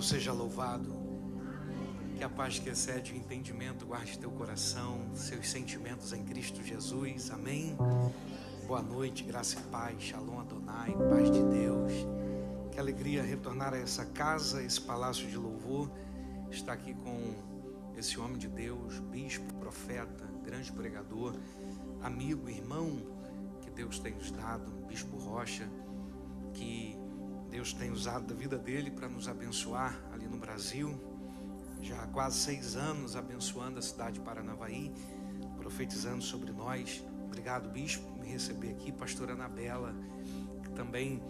Seja louvado, que a paz que excede o entendimento guarde teu coração, seus sentimentos em Cristo Jesus, amém? Boa noite, graça e paz, Shalom Adonai, paz de Deus. Que alegria retornar a essa casa, esse palácio de louvor, estar aqui com esse homem de Deus, bispo, profeta, grande pregador, amigo, irmão, que Deus tem nos dado, Bispo Rocha, que Deus tem usado da vida dele para nos abençoar ali no Brasil, já há quase 6 anos abençoando a cidade de Paranavaí, profetizando sobre nós. Obrigado, bispo, por me receber aqui. Pastora Anabela, que também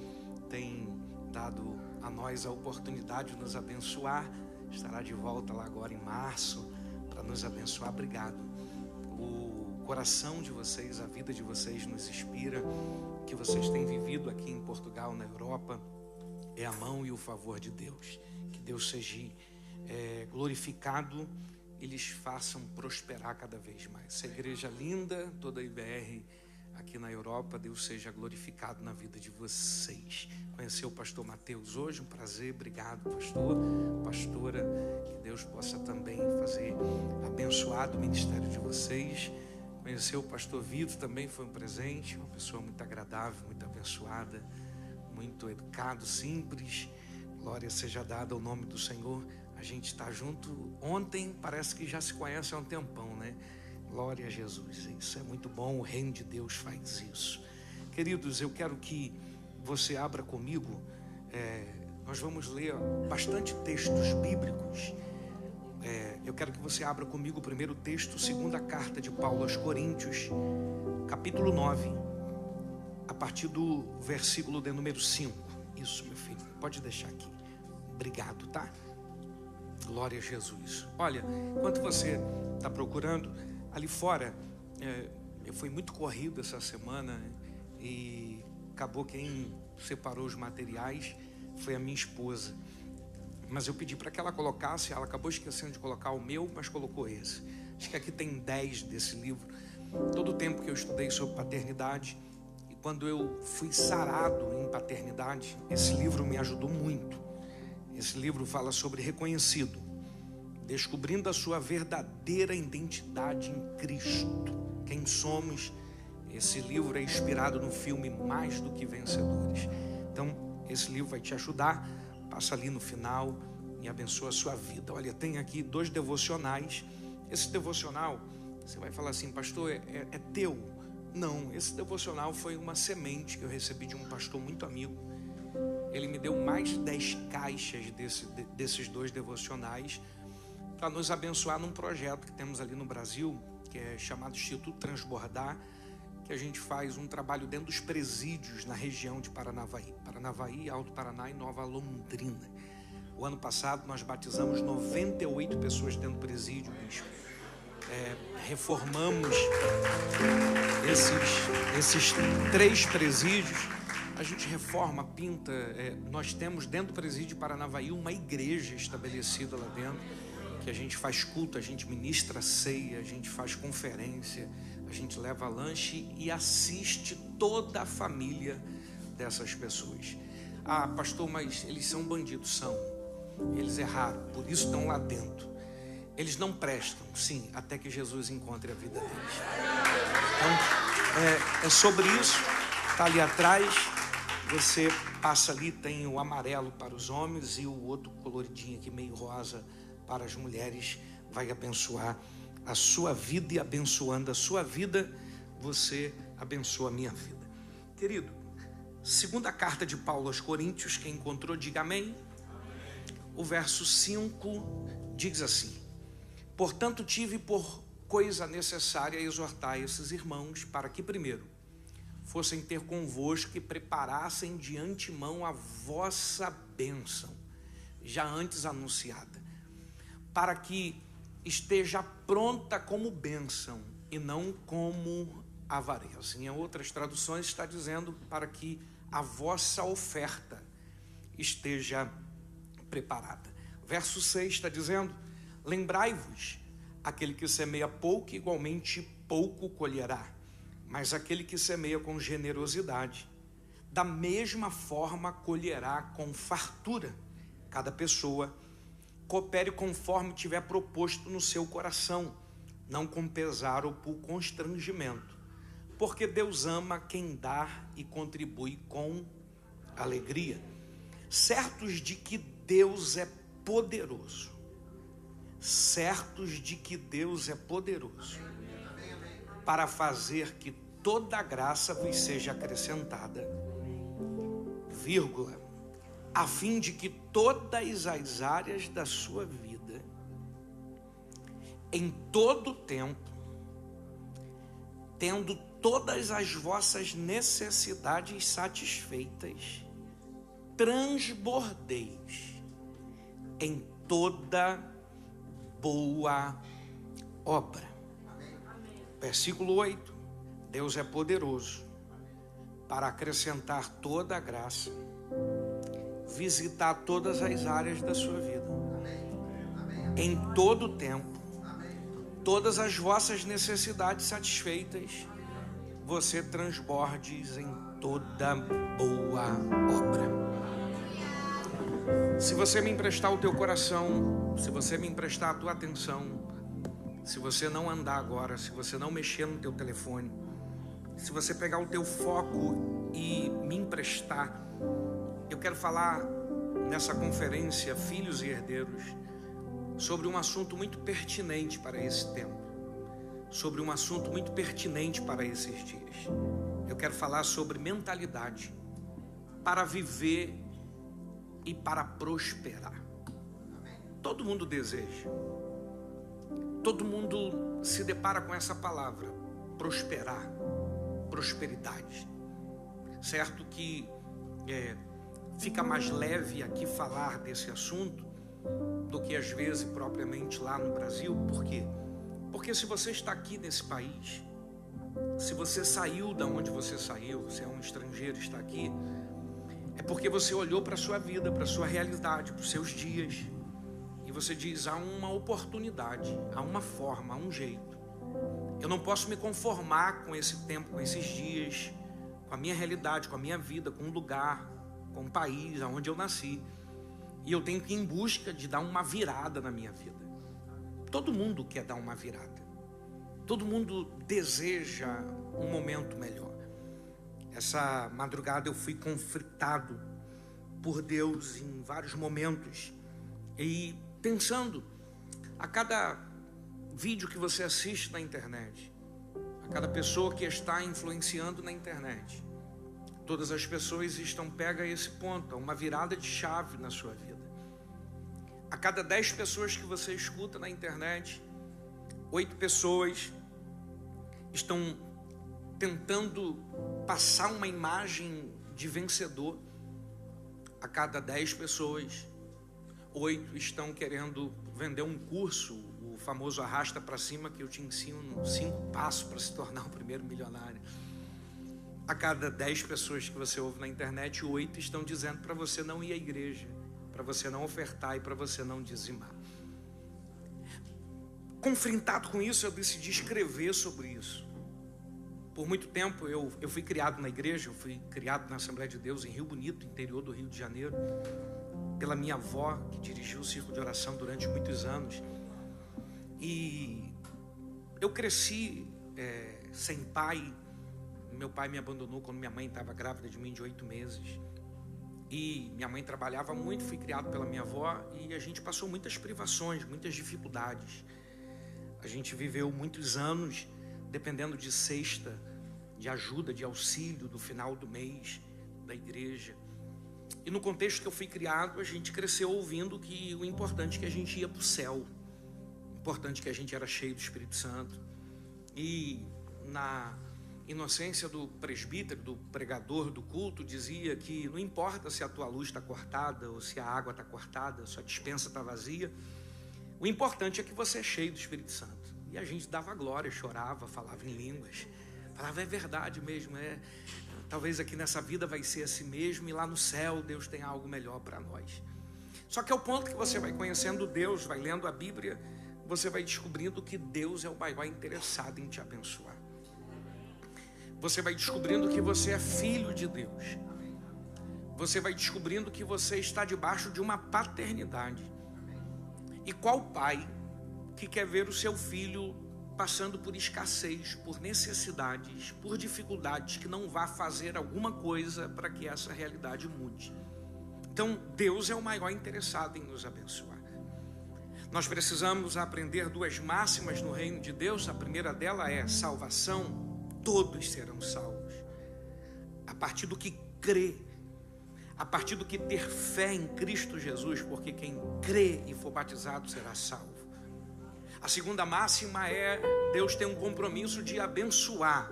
tem dado a nós a oportunidade de nos abençoar, estará de volta lá agora em março para nos abençoar. Obrigado. O coração de vocês, a vida de vocês nos inspira. O que vocês têm vivido aqui em Portugal, na Europa, é a mão e o favor de Deus. Que Deus seja glorificado e lhes façam prosperar cada vez mais. Essa igreja linda, toda a IBR aqui na Europa, Deus seja glorificado na vida de vocês. Conhecer o pastor Mateus hoje, um prazer. Obrigado, pastor, pastora. Que Deus possa também fazer abençoado o ministério de vocês. Conhecer o pastor Vitor também foi um presente, uma pessoa muito agradável, muito abençoada, muito educado, simples. Glória seja dada ao nome do Senhor. A gente está junto ontem, parece que já se conhece há um tempão, né? Glória a Jesus. Isso é muito bom, o reino de Deus faz isso. Queridos, eu quero que você abra comigo. Nós vamos ler bastante textos bíblicos. Eu quero que você abra comigo o primeiro texto, segunda carta de Paulo aos Coríntios, capítulo 9. A partir do versículo de número 5. Isso, meu filho, pode deixar aqui. Obrigado, tá? Glória a Jesus. Olha, enquanto você está procurando, ali fora, eu fui muito corrido essa semana e acabou quem separou os materiais foi a minha esposa. Mas eu pedi para que ela colocasse, ela acabou esquecendo de colocar o meu, mas colocou esse. Acho que aqui tem 10 desse livro. Todo o tempo que eu estudei sobre paternidade, quando eu fui sarado em paternidade, esse livro me ajudou muito. Esse livro fala sobre reconhecido, descobrindo a sua verdadeira identidade em Cristo. Quem somos? Esse livro é inspirado no filme Mais do que Vencedores. Então, esse livro vai te ajudar. Passa ali no final e abençoa a sua vida. Olha, tem aqui 2 devocionais. Esse devocional, você vai falar assim, pastor, é teu? Não, esse devocional foi uma semente que eu recebi de um pastor muito amigo. Ele me deu mais de 10 caixas desses 2 devocionais para nos abençoar num projeto que temos ali no Brasil, que é chamado Instituto Transbordar, que a gente faz um trabalho dentro dos presídios na região de Paranavaí, Alto Paraná e Nova Londrina. O ano passado nós batizamos 98 pessoas dentro do presídio, bispo. Reformamos esses 3 presídios. A gente reforma, pinta. Nós temos dentro do presídio de Paranavaí uma igreja estabelecida lá dentro, que a gente faz culto, a gente ministra ceia, a gente faz conferência, a gente leva lanche e assiste toda a família dessas pessoas. Ah, pastor, mas eles são bandidos. São. Eles erraram, por isso estão lá dentro. Eles não prestam, sim, até que Jesus encontre a vida deles. Então, é sobre isso. Está ali atrás. Você passa ali, tem o amarelo para os homens e o outro coloridinho aqui, meio rosa, para as mulheres. Vai abençoar a sua vida, e abençoando a sua vida, você abençoa a minha vida. Querido, segunda carta de Paulo aos Coríntios, quem encontrou, diga amém. O verso 5 diz assim: portanto, tive por coisa necessária exortar esses irmãos para que, primeiro, fossem ter convosco e preparassem de antemão a vossa bênção, já antes anunciada, para que esteja pronta como bênção e não como avareza. Em outras traduções está dizendo para que a vossa oferta esteja preparada. Verso 6 está dizendo: lembrai-vos, aquele que semeia pouco, igualmente pouco colherá, mas aquele que semeia com generosidade, da mesma forma colherá com fartura. Cada pessoa coopere conforme tiver proposto no seu coração, não com pesar ou por constrangimento, porque Deus ama quem dá e contribui com alegria, certos de que Deus é poderoso, certos de que Deus é poderoso, para fazer que toda graça vos seja acrescentada, vírgula, a fim de que todas as áreas da sua vida, em todo tempo, tendo todas as vossas necessidades satisfeitas, transbordeis em toda boa obra. Versículo 8. Deus é poderoso para acrescentar toda a graça, visitar todas as áreas da sua vida, em todo o tempo, todas as vossas necessidades satisfeitas, você transbordes em toda boa obra. Se você me emprestar o teu coração, se você me emprestar a tua atenção, se você não andar agora, se você não mexer no teu telefone, se você pegar o teu foco e me emprestar, eu quero falar nessa conferência Filhos e Herdeiros sobre um assunto muito pertinente para esse tempo, sobre um assunto muito pertinente para esses dias. Eu quero falar sobre mentalidade para viver e para prosperar. Todo mundo deseja, todo mundo se depara com essa palavra, prosperar, prosperidade. Certo que fica mais leve aqui falar desse assunto do que às vezes propriamente lá no Brasil. Por quê? Porque se você está aqui nesse país, se você saiu da onde você saiu, se é um estrangeiro e está aqui, é porque você olhou para a sua vida, para a sua realidade, para os seus dias, e você diz, há uma oportunidade, há uma forma, há um jeito. Eu não posso me conformar com esse tempo, com esses dias, com a minha realidade, com a minha vida, com o lugar, com o país onde eu nasci. E eu tenho que ir em busca de dar uma virada na minha vida. Todo mundo quer dar uma virada. Todo mundo deseja um momento melhor. Essa madrugada eu fui confrontado por Deus em vários momentos. E pensando, a cada vídeo que você assiste na internet, a cada pessoa que está influenciando na internet, todas as pessoas estão pega a esse ponto, uma virada de chave na sua vida. A cada 10 pessoas que você escuta na internet, 8 pessoas estão tentando passar uma imagem de vencedor. A cada 10 pessoas, 8 estão querendo vender um curso, o famoso arrasta para cima, que eu te ensino 5 passos para se tornar o primeiro milionário. A cada 10 pessoas que você ouve na internet, 8 estão dizendo para você não ir à igreja, para você não ofertar e para você não dizimar. Confrontado com isso, eu decidi escrever sobre isso. Por muito tempo eu fui criado na igreja, eu fui criado na Assembleia de Deus em Rio Bonito, interior do Rio de Janeiro, pela minha avó, que dirigiu o círculo de oração durante muitos anos. E eu cresci sem pai. Meu pai me abandonou quando minha mãe estava grávida de mim de 8 meses. E minha mãe trabalhava muito, fui criado pela minha avó, e a gente passou muitas privações, muitas dificuldades. A gente viveu muitos anos dependendo de cesta, de ajuda, de auxílio no final do mês da igreja. E no contexto que eu fui criado, a gente cresceu ouvindo que o importante é que a gente ia para o céu, o importante é que a gente era cheio do Espírito Santo. E na inocência do presbítero, do pregador do culto, dizia que não importa se a tua luz está cortada ou se a água está cortada, se a despensa está vazia, o importante é que você é cheio do Espírito Santo. E a gente dava glória, chorava, falava em línguas, falava, é verdade mesmo, talvez aqui nessa vida vai ser assim mesmo, e lá no céu Deus tem algo melhor para nós. Só que ao ponto que você vai conhecendo Deus, vai lendo a Bíblia, você vai descobrindo que Deus é o maior interessado em te abençoar. Você vai descobrindo que você é filho de Deus. você vai descobrindo que você está debaixo de uma paternidade. E qual pai que quer ver o seu filho passando por escassez, por necessidades, por dificuldades, que não vá fazer alguma coisa para que essa realidade mude? Então, Deus é o maior interessado em nos abençoar. Nós precisamos aprender duas máximas no reino de Deus. A primeira dela é salvação. Todos serão salvos a partir do que crê, a partir do que ter fé em Cristo Jesus, porque quem crê e for batizado será salvo. A segunda máxima é: Deus tem um compromisso de abençoar,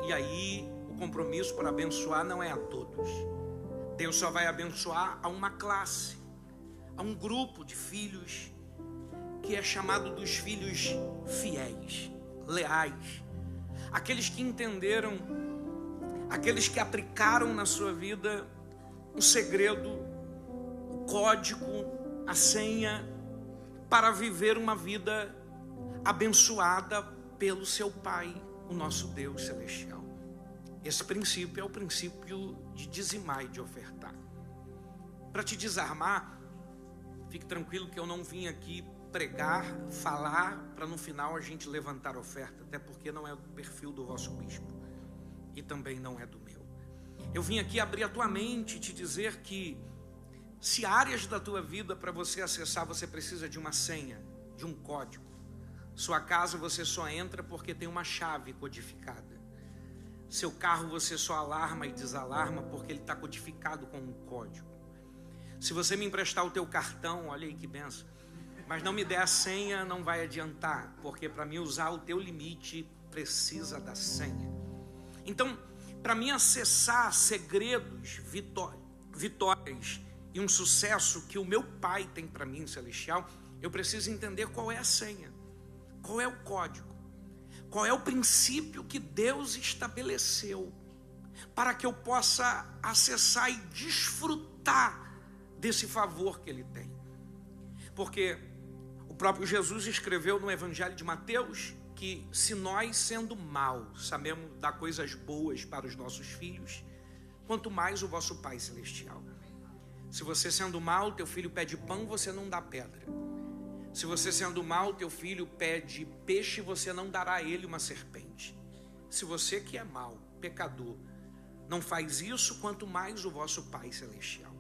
e aí o compromisso por abençoar não é a todos. Deus só vai abençoar a uma classe, a um grupo de filhos que é chamado dos filhos fiéis, leais, aqueles que entenderam, aqueles que aplicaram na sua vida o segredo, o código, a senha para viver uma vida abençoada pelo seu Pai, o nosso Deus celestial. Esse princípio é o princípio de dizimar e de ofertar. Para te desarmar, fique tranquilo que eu não vim aqui pregar, falar, para no final a gente levantar oferta, até porque não é o perfil do vosso bispo e também não é do meu. Eu vim aqui abrir a tua mente e te dizer que se áreas da tua vida para você acessar você precisa de uma senha, de um código. Sua casa você só entra porque tem uma chave codificada. Seu carro você só alarma e desalarma porque ele está codificado com um código. Se você me emprestar o teu cartão, olha aí que benção, mas não me der a senha, não vai adiantar, porque para mim usar o teu limite precisa da senha. Então, para mim acessar segredos, vitórias e um sucesso que o meu Pai tem para mim celestial, eu preciso entender qual é a senha, qual é o código, qual é o princípio que Deus estabeleceu para que eu possa acessar e desfrutar desse favor que Ele tem. Porque o próprio Jesus escreveu no Evangelho de Mateus que se nós, sendo maus, sabemos dar coisas boas para os nossos filhos, quanto mais o vosso Pai Celestial. Se você sendo mau, teu filho pede pão, você não dá pedra. Se você sendo mau, teu filho pede peixe, você não dará a ele uma serpente. Se você que é mau, pecador, não faz isso, quanto mais o vosso Pai Celestial.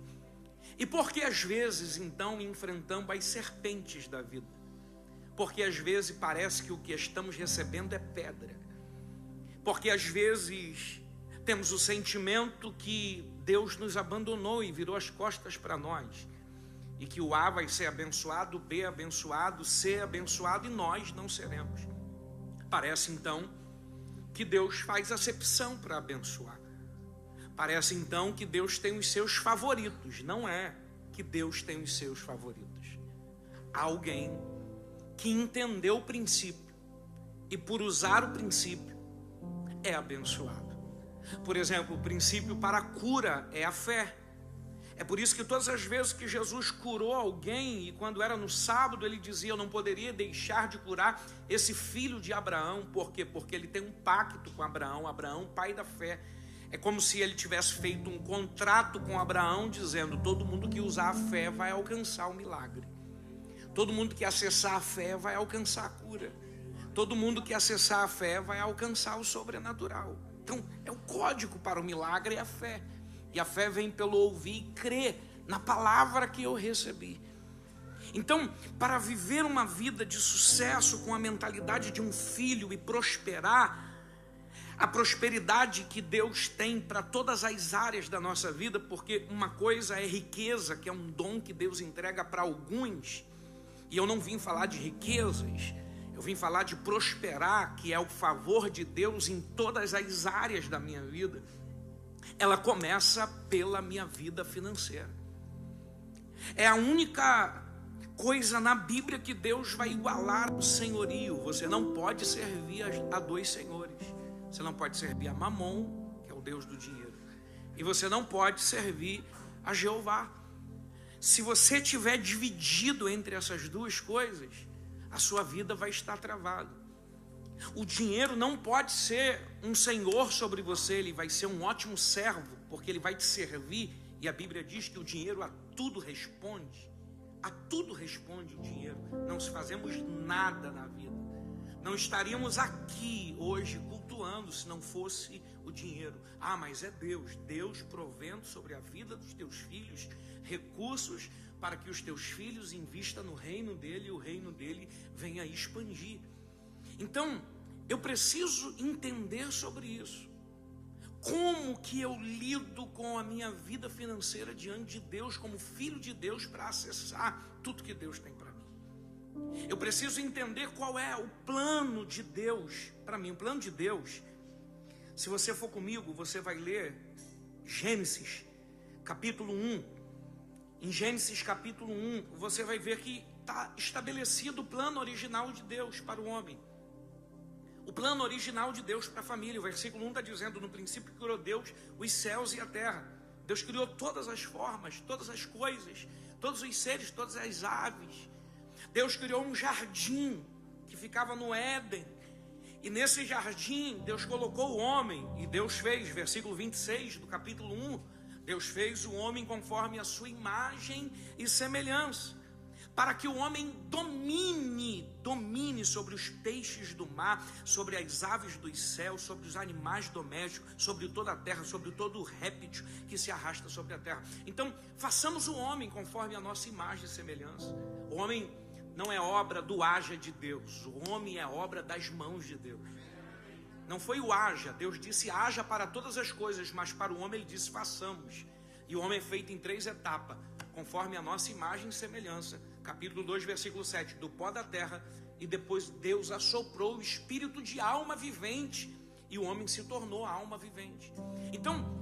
E por que às vezes então enfrentamos as serpentes da vida? Porque às vezes parece que o que estamos recebendo é pedra. Porque às vezes temos o sentimento que Deus nos abandonou e virou as costas para nós. E que o A vai ser abençoado, o B abençoado, C abençoado e nós não seremos. Parece então que Deus faz acepção para abençoar. Parece então que Deus tem os seus favoritos. Não é que Deus tem os seus favoritos. Há alguém que entendeu o princípio e por usar o princípio é abençoado. Por exemplo, o princípio para a cura é a fé. É por isso que todas as vezes que Jesus curou alguém, e quando era no sábado ele dizia: eu não poderia deixar de curar esse filho de Abraão. Por quê? Porque ele tem um pacto com Abraão, Abraão, pai da fé. É como se ele tivesse feito um contrato com Abraão, dizendo: todo mundo que usar a fé vai alcançar o milagre. Todo mundo que acessar a fé vai alcançar a cura. Todo mundo que acessar a fé vai alcançar o sobrenatural. Então, é o código para o milagre, é a fé. E a fé vem pelo ouvir e crer na palavra que eu recebi. Então, para viver uma vida de sucesso com a mentalidade de um filho e prosperar, a prosperidade que Deus tem para todas as áreas da nossa vida, porque uma coisa é riqueza, que é um dom que Deus entrega para alguns, e eu não vim falar de riquezas, eu vim falar de prosperar, que é o favor de Deus em todas as áreas da minha vida. Ela começa pela minha vida financeira. É a única coisa na Bíblia que Deus vai igualar o senhorio. Você não pode servir a dois senhores. Você não pode servir a Mamon, que é o Deus do dinheiro, e você não pode servir a Jeová. Se você tiver dividido entre essas duas coisas, a sua vida vai estar travada. O dinheiro não pode ser um senhor sobre você, ele vai ser um ótimo servo, porque ele vai te servir E a Bíblia diz que o dinheiro a tudo responde. A tudo responde o dinheiro. Não se fazemos nada na vida. Não estaríamos aqui hoje cultuando se não fosse o dinheiro. Ah, mas é Deus. Deus provendo sobre a vida dos teus filhos recursos para que os teus filhos invistam no reino dele e o reino dele venha a expandir. Então, eu preciso entender sobre isso. Como que eu lido com a minha vida financeira diante de Deus, como filho de Deus, para acessar tudo que Deus tem para mim? Eu preciso entender qual é o plano de Deus para mim. O plano de Deus, se você for comigo, você vai ler Gênesis, capítulo 1. Em Gênesis, capítulo 1, você vai ver que está estabelecido o plano original de Deus para o homem. O plano original de Deus para a família. O versículo 1 está dizendo: no princípio criou Deus os céus e a terra. Deus criou todas as formas, todas as coisas, todos os seres, todas as aves. Deus criou um jardim que ficava no Éden. E nesse jardim Deus colocou o homem. E Deus fez, versículo 26 do capítulo 1, Deus fez o homem conforme a sua imagem e semelhança, para que o homem domine sobre os peixes do mar, sobre as aves dos céus, sobre os animais domésticos, sobre toda a terra, sobre todo o réptil que se arrasta sobre a terra. Então, façamos o homem conforme a nossa imagem e semelhança. O homem não é obra do haja de Deus, o homem é obra das mãos de Deus. Não foi o haja, Deus disse haja para todas as coisas, mas para o homem ele disse façamos. E o homem é feito em 3 etapas, conforme a nossa imagem e semelhança. Capítulo 2, versículo 7, do pó da terra, e depois Deus assoprou o espírito de alma vivente, e o homem se tornou alma vivente. Então,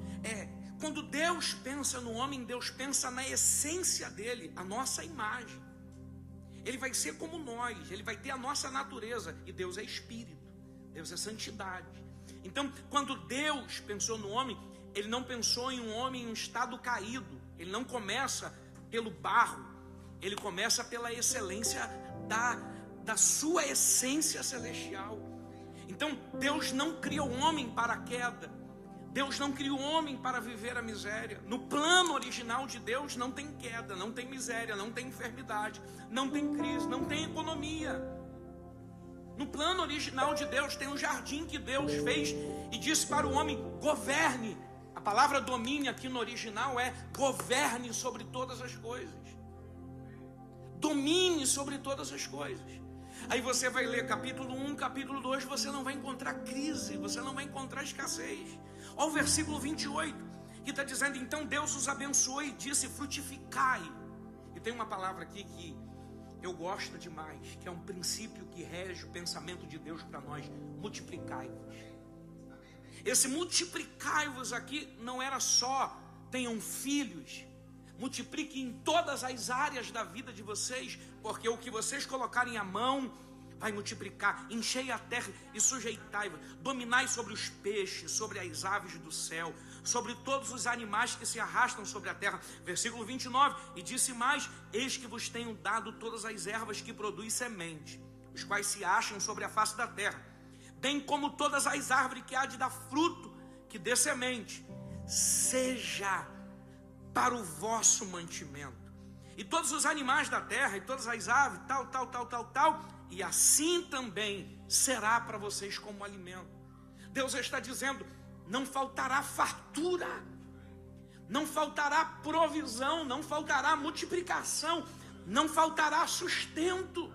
quando Deus pensa no homem, Deus pensa na essência dele, a nossa imagem. Ele vai ser como nós, ele vai ter a nossa natureza, e Deus é espírito, Deus é santidade. Então, quando Deus pensou no homem, ele não pensou em um homem em um estado caído, ele não começa pelo barro, ele começa pela excelência da sua essência celestial. Então, Deus não criou o homem para a queda. Deus não criou o homem para viver a miséria. No plano original de Deus não tem queda, não tem miséria, não tem enfermidade, não tem crise, não tem economia. No plano original de Deus tem um jardim que Deus fez e disse para o homem: governe. A palavra domínio aqui no original é governe sobre todas as coisas. Domine sobre todas as coisas. Aí você vai ler capítulo 1, capítulo 2, você não vai encontrar crise, você não vai encontrar escassez. Olha o versículo 28, que está dizendo: então Deus os abençoou e disse: frutificai. E tem uma palavra aqui que eu gosto demais, que é um princípio que rege o pensamento de Deus para nós: multiplicai-vos. Esse multiplicai-vos aqui não era só tenham filhos. Multiplique em todas as áreas da vida de vocês, porque o que vocês colocarem a mão vai multiplicar. Enchei a terra e sujeitai-vos. Dominai sobre os peixes, sobre as aves do céu, sobre todos os animais que se arrastam sobre a terra. Versículo 29, e disse mais: eis que vos tenho dado todas as ervas que produzem semente, os quais se acham sobre a face da terra, bem como todas as árvores que há de dar fruto, que dê semente, seja para o vosso mantimento. E todos os animais da terra, e todas as aves, tal, e assim também será para vocês como alimento. Deus está dizendo: não faltará fartura, não faltará provisão, não faltará multiplicação, não faltará sustento.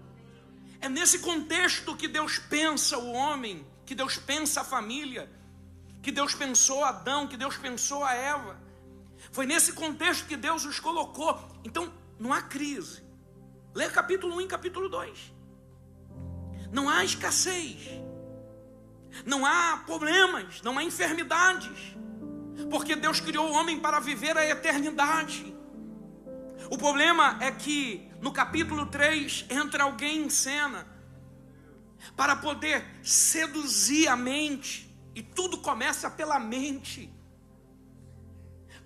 É nesse contexto que Deus pensa o homem, que Deus pensa a família, que Deus pensou Adão, que Deus pensou a Eva. Foi nesse contexto que Deus os colocou. Então, não há crise. Lê capítulo 1 e capítulo 2. Não há escassez. Não há problemas, não há enfermidades. Porque Deus criou o homem para viver a eternidade. O problema é que no capítulo 3 entra alguém em cena para poder seduzir a mente. E tudo começa pela mente.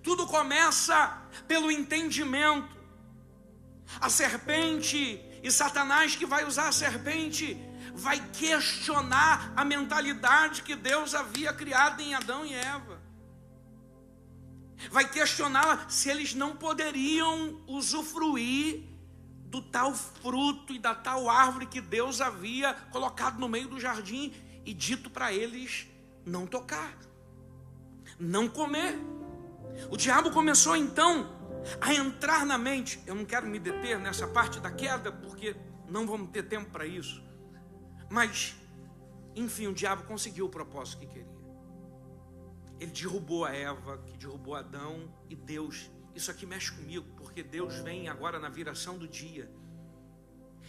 Tudo começa pelo entendimento. A serpente e Satanás, que vai usar a serpente, vai questionar a mentalidade que Deus havia criado em Adão e Eva. vai questioná-la se eles não poderiam usufruir do tal fruto e da tal árvore que Deus havia colocado no meio do jardim e dito para eles não tocar, não comer. O diabo começou então a entrar na mente. Eu não quero me deter nessa parte da queda, porque não vamos ter tempo para isso. Mas, enfim, o diabo conseguiu o propósito que queria. Ele derrubou a Eva, que derrubou Adão, e Deus. Isso aqui mexe comigo, porque Deus vem agora na viração do dia.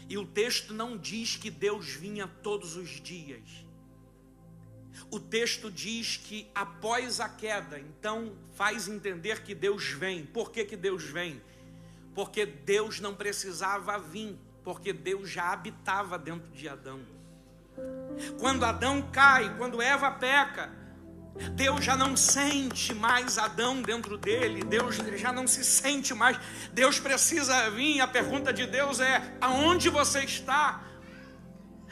E o texto não diz que Deus vinha todos os dias. O texto diz que após a queda, então faz entender que Deus vem. Por que que Deus vem? Porque Deus não precisava vir, porque Deus já habitava dentro de Adão. Quando Adão cai, quando Eva peca, Deus já não sente mais Adão dentro dele, Deus já não se sente mais. Deus precisa vir. A pergunta de Deus é: aonde você está?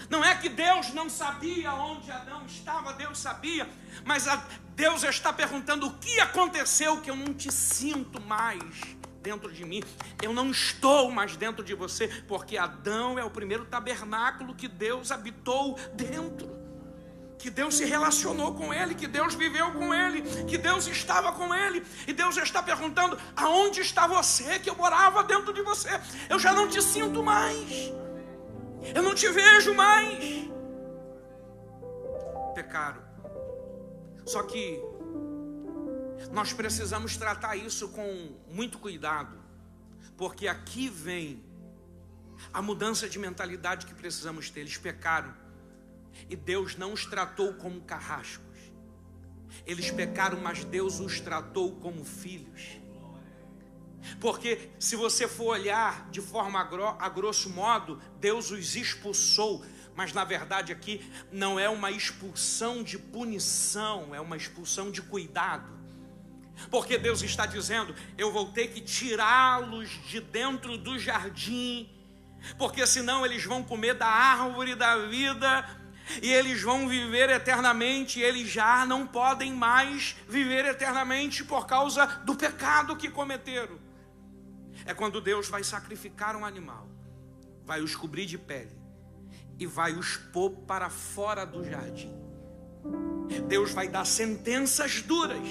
Não é que Deus não sabia onde Adão estava, Deus sabia, mas Deus está perguntando: o que aconteceu que eu não te sinto mais dentro de mim? Eu não estou mais dentro de você, porque Adão é o primeiro tabernáculo que Deus habitou dentro, que Deus se relacionou com ele, que Deus viveu com ele, que Deus estava com ele. E Deus está perguntando: aonde está você, que eu morava dentro de você? Eu já não te sinto mais, eu não te vejo mais. Pecaram. Só que nós precisamos tratar isso com muito cuidado, porque aqui vem a mudança de mentalidade que precisamos ter. Eles pecaram e Deus não os tratou como carrascos. Eles pecaram, mas Deus os tratou como filhos. Porque se você for olhar de forma a grosso modo, Deus os expulsou, mas na verdade aqui não é uma expulsão de punição, é uma expulsão de cuidado. Porque Deus está dizendo: eu vou ter que tirá-los de dentro do jardim, porque senão eles vão comer da árvore da vida e eles vão viver eternamente. E eles já não podem mais viver eternamente por causa do pecado que cometeram. É quando Deus vai sacrificar um animal, vai os cobrir de pele e vai os pôr para fora do jardim. Deus vai dar sentenças duras,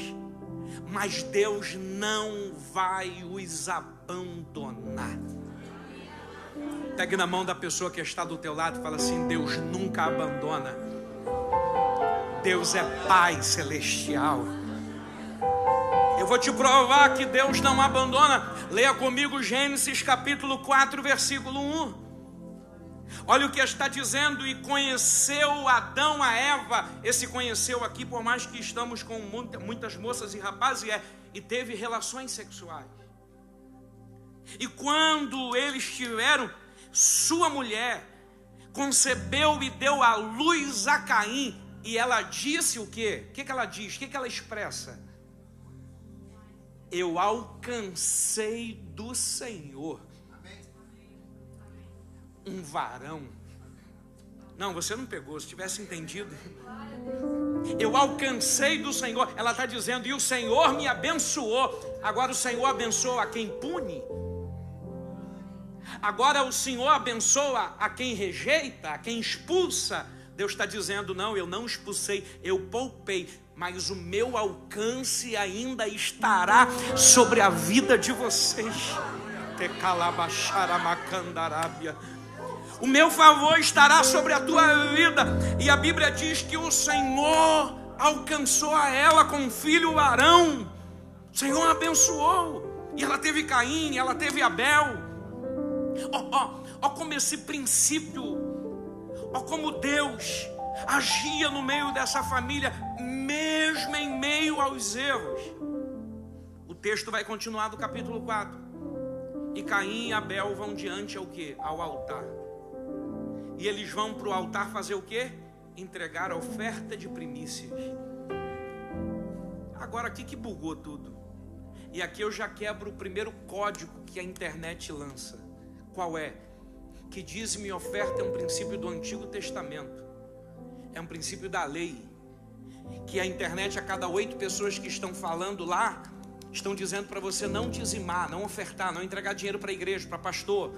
mas Deus não vai os abandonar. Pegue na mão da pessoa que está do teu lado e fala assim: Deus nunca abandona. Deus é Pai Celestial. Eu vou te provar que Deus não abandona. Leia comigo Gênesis capítulo 4, versículo 1. Olha o que está dizendo: e conheceu Adão a Eva. Esse conheceu aqui, por mais que estamos com muitas moças e rapazes, e teve relações sexuais. E quando eles tiveram, sua mulher concebeu e deu à luz a Caim. E ela disse o quê? O que ela diz? O que ela expressa? Eu alcancei do Senhor um varão. Não, você não pegou, se tivesse entendido. Eu alcancei do Senhor. Ela está dizendo: e o Senhor me abençoou. Agora o Senhor abençoa a quem pune. Agora o Senhor abençoa a quem rejeita, a quem expulsa. Deus está dizendo: não, eu não expulsei, eu poupei, mas o meu alcance ainda estará sobre a vida de vocês. O meu favor estará sobre a tua vida. E a Bíblia diz que o Senhor alcançou a ela com um filho varão. O Senhor abençoou. E ela teve Caim, ela teve Abel. Ó como esse princípio, ó como Deus agia no meio dessa família, mesmo em meio aos erros. O texto vai continuar do capítulo 4. E Caim e Abel vão diante ao quê? Ao altar. E eles vão para o altar fazer o quê? Entregar a oferta de primícias. Agora aqui que bugou tudo. E aqui eu já quebro o primeiro código que a internet lança. Qual é? Que dízimo e oferta é um princípio do Antigo Testamento. É um princípio da lei. Que a internet, a cada 8 pessoas que estão falando lá, estão dizendo para você não dizimar, não ofertar, não entregar dinheiro para a igreja, para pastor.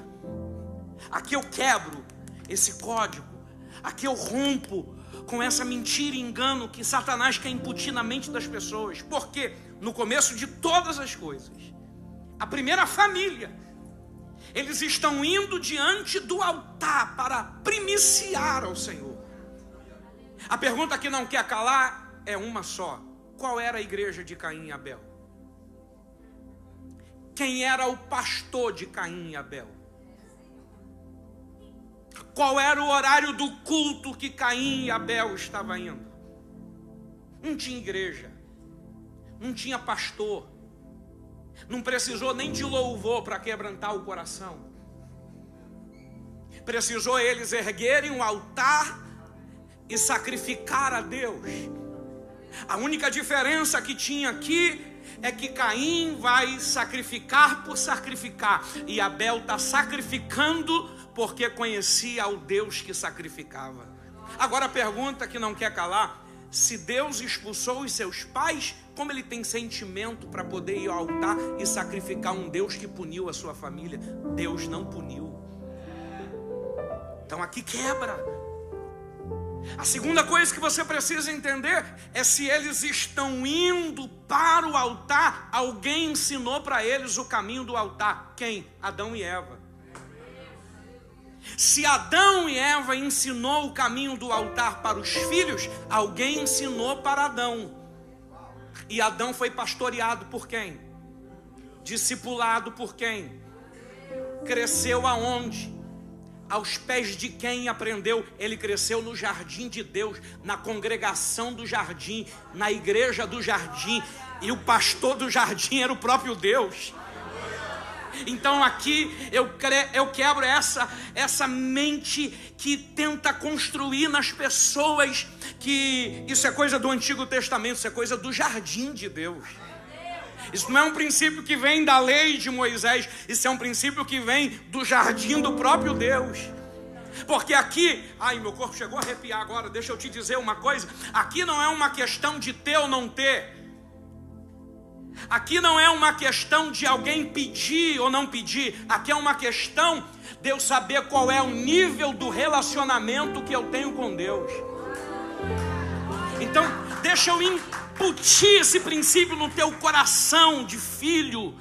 Aqui eu quebro esse código, aqui eu rompo com essa mentira e engano que Satanás quer incutir na mente das pessoas. Porque no começo de todas as coisas, a primeira família, eles estão indo diante do altar para primiciar ao Senhor. A pergunta que não quer calar é uma só: qual era a igreja de Caim e Abel? Quem era o pastor de Caim e Abel? Qual era o horário do culto que Caim e Abel estavam indo? Não tinha igreja, não tinha pastor, não precisou nem de louvor para quebrantar o coração. Precisou eles erguerem um altar e sacrificar a Deus. A única diferença que tinha aqui é que Caim vai sacrificar por sacrificar, e Abel está sacrificando porque conhecia o Deus que sacrificava. Agora a pergunta que não quer calar: se Deus expulsou os seus pais, como ele tem sentimento para poder ir ao altar e sacrificar um Deus que puniu a sua família? Deus não puniu. Então aqui quebra. A segunda coisa que você precisa entender é: se eles estão indo para o altar, alguém ensinou para eles o caminho do altar. Quem? Adão e Eva. Se Adão e Eva ensinou o caminho do altar para os filhos, alguém ensinou para Adão. E Adão foi pastoreado por quem? Discipulado por quem? Cresceu aonde? Aos pés de quem aprendeu? Ele cresceu no jardim de Deus, na congregação do jardim, na igreja do jardim, e o pastor do jardim era o próprio Deus. Então aqui eu quebro essa mente que tenta construir nas pessoas que isso é coisa do Antigo Testamento, isso é coisa do jardim de Deus. Isso não é um princípio que vem da lei de Moisés, isso é um princípio que vem do jardim do próprio Deus. Porque aqui, ai, meu corpo chegou a arrepiar agora, deixa eu te dizer uma coisa: aqui não é uma questão de ter ou não ter. Aqui não é uma questão de alguém pedir ou não pedir. Aqui é uma questão de eu saber qual é o nível do relacionamento que eu tenho com Deus. Então, deixa eu incutir esse princípio no teu coração de filho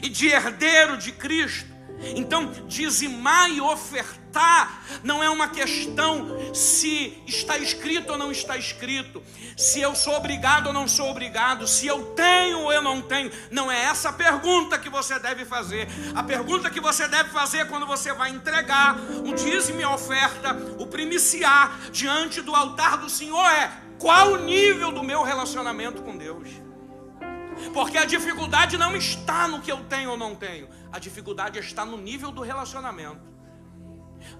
e de herdeiro de Cristo. Então, dizimar e ofertar não é uma questão se está escrito ou não está escrito, se eu sou obrigado ou não sou obrigado, se eu tenho ou eu não tenho. Não é essa a pergunta que você deve fazer. A pergunta que você deve fazer quando você vai entregar o dízimo e a oferta, o primiciar diante do altar do Senhor é: qual o nível do meu relacionamento com Deus? Porque a dificuldade não está no que eu tenho ou não tenho, a dificuldade está no nível do relacionamento.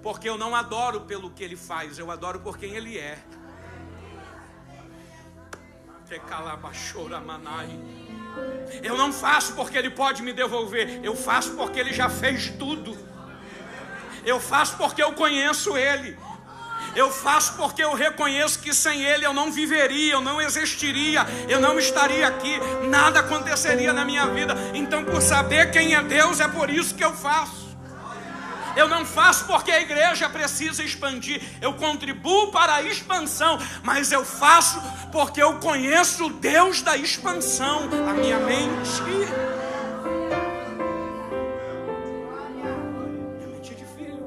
Porque eu não adoro pelo que Ele faz, eu adoro por quem Ele é. Eu não faço porque Ele pode me devolver, eu faço porque Ele já fez tudo. Eu faço porque eu conheço Ele. Eu faço porque eu reconheço que sem Ele eu não viveria, eu não existiria, eu não estaria aqui, nada aconteceria na minha vida. Então, por saber quem é Deus, é por isso que eu faço. Eu não faço porque a igreja precisa expandir, eu contribuo para a expansão, mas eu faço porque eu conheço o Deus da expansão. A minha mente de filho.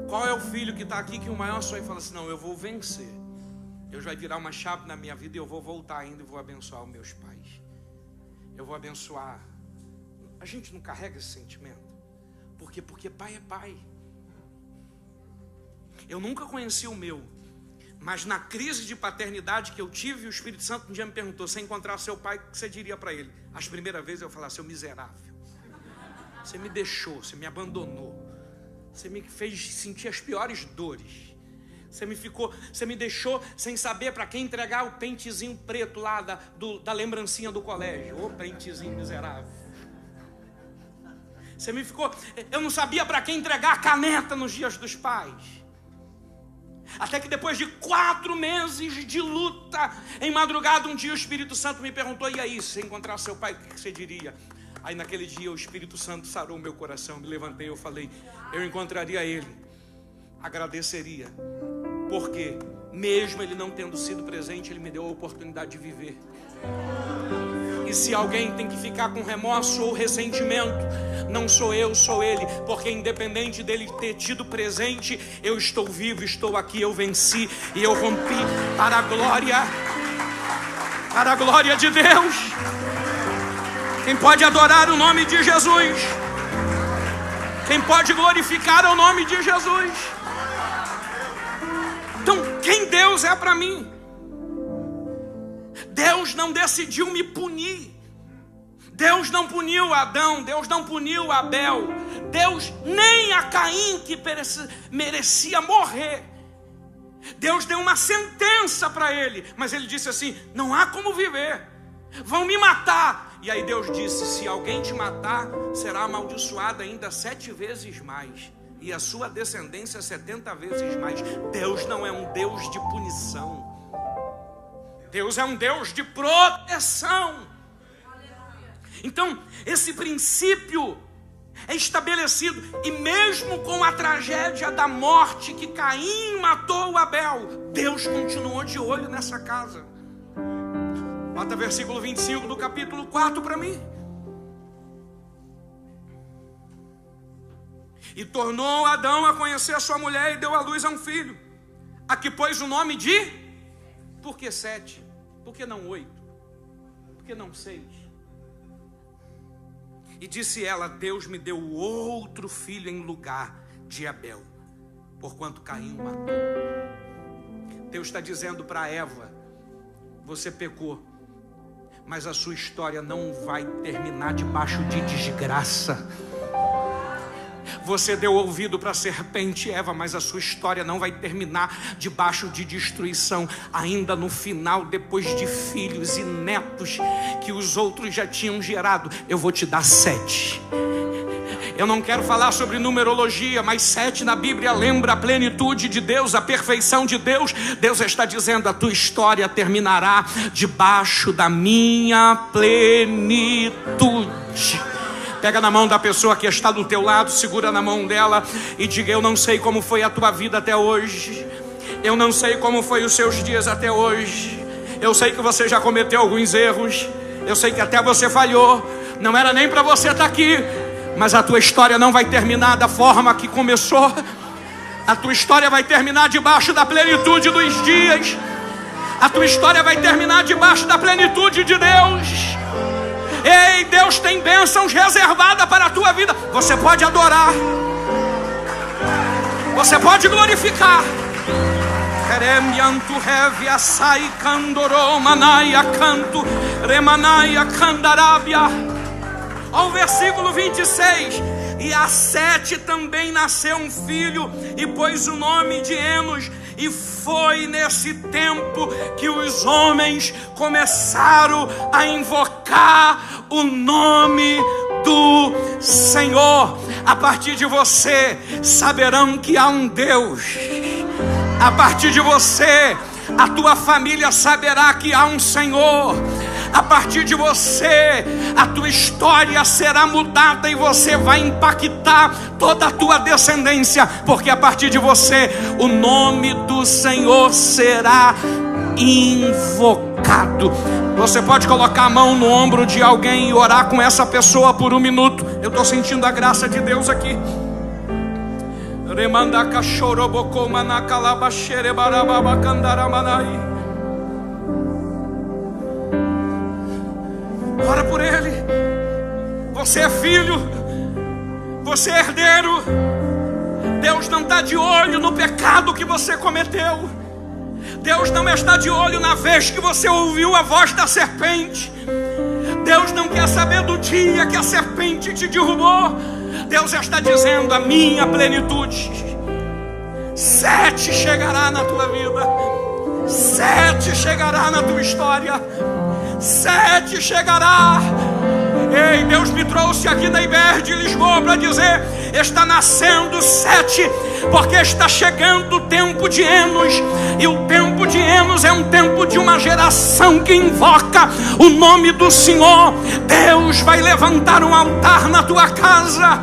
Qual é o filho que está aqui que o maior sonho fala assim: não, eu vou vencer, Deus vai virar uma chave na minha vida e eu vou voltar ainda e vou abençoar os meus pais, eu vou abençoar. A gente não carrega esse sentimento? Por quê? Porque pai é pai. Eu nunca conheci o meu, mas na crise de paternidade que eu tive, o Espírito Santo um dia me perguntou: se encontrar seu pai, o que você diria para ele? As primeiras vezes eu falava: seu miserável, você me deixou, você me abandonou, você me fez sentir as piores dores, você me deixou sem saber para quem entregar o pentezinho preto lá da lembrancinha do colégio. Ô pentezinho miserável. Eu não sabia para quem entregar a caneta nos dias dos pais. Até que depois de 4 meses de luta, em madrugada, um dia o Espírito Santo me perguntou: e aí, se você encontrar seu pai, o que você diria? Aí naquele dia o Espírito Santo sarou o meu coração. Me levantei, eu falei: eu encontraria ele, agradeceria, porque mesmo ele não tendo sido presente, ele me deu a oportunidade de viver. E se alguém tem que ficar com remorso ou ressentimento, não sou eu, sou ele. Porque independente dele ter tido presente, eu estou vivo, estou aqui, eu venci e eu rompi para a glória de Deus. Quem pode adorar o nome de Jesus? Quem pode glorificar o nome de Jesus? Então, quem Deus é para mim? Deus não decidiu me punir. Deus não puniu Adão, Deus não puniu Abel, Deus nem a Caim, que merecia morrer. Deus deu uma sentença para ele, mas ele disse assim: não há como viver, vão me matar. E aí Deus disse: se alguém te matar, será amaldiçoado ainda 7 vezes mais, e a sua descendência 70 vezes mais. Deus não é um Deus de punição, Deus é um Deus de proteção. Então, esse princípio é estabelecido. E mesmo com a tragédia da morte, que Caim matou Abel, Deus continuou de olho nessa casa. Bota versículo 25 do capítulo 4 para mim. E tornou Adão a conhecer a sua mulher e deu à luz a um filho, a que pôs o nome de... Por que 7? Por que não 8? Por que não 6? E disse ela: Deus me deu outro filho em lugar de Abel, porquanto Caim o matou. Deus está dizendo para Eva: você pecou, mas a sua história não vai terminar debaixo de desgraça. Você deu ouvido para a serpente, Eva, mas a sua história não vai terminar debaixo de destruição. Ainda no final, depois de filhos e netos que os outros já tinham gerado, eu vou te dar 7. Eu não quero falar sobre numerologia, mas 7 na Bíblia lembra a plenitude de Deus, a perfeição de Deus. Deus está dizendo: a tua história terminará debaixo da minha plenitude. Pega na mão da pessoa que está do teu lado, segura na mão dela e diga: eu não sei como foi a tua vida até hoje, eu não sei como foi os seus dias até hoje, eu sei que você já cometeu alguns erros, eu sei que até você falhou, não era nem para você estar aqui, mas a tua história não vai terminar da forma que começou. A tua história vai terminar debaixo da plenitude dos dias. A tua história vai terminar debaixo da plenitude de Deus. Ei, Deus tem bênçãos reservadas para a tua vida. Você pode adorar, você pode glorificar. Ao versículo 26. E a 7 também nasceu um filho, e pôs o nome de Enos. E foi nesse tempo que os homens começaram a invocar o nome do Senhor. A partir de você saberão que há um Deus. A partir de você, a tua família saberá que há um Senhor. A partir de você, a tua história será mudada e você vai impactar toda a tua descendência, porque a partir de você, o nome do Senhor será invocado. Você pode colocar a mão no ombro de alguém e orar com essa pessoa por 1 minuto. Eu estou sentindo a graça de Deus aqui. Ora por ele. Você é filho, você é herdeiro. Deus não está de olho no pecado que você cometeu. Deus não está de olho na vez que você ouviu a voz da serpente. Deus não quer saber do dia que a serpente te derrubou. Deus está dizendo: a minha plenitude 7 chegará na tua vida, 7 chegará na tua história, 7 chegará. Ei, Deus me trouxe aqui da IBER de Lisboa para dizer: está nascendo 7 porque está chegando o tempo de Enos, e o tempo de Enos é um tempo de uma geração que invoca o nome do Senhor. Deus vai levantar um altar na tua casa,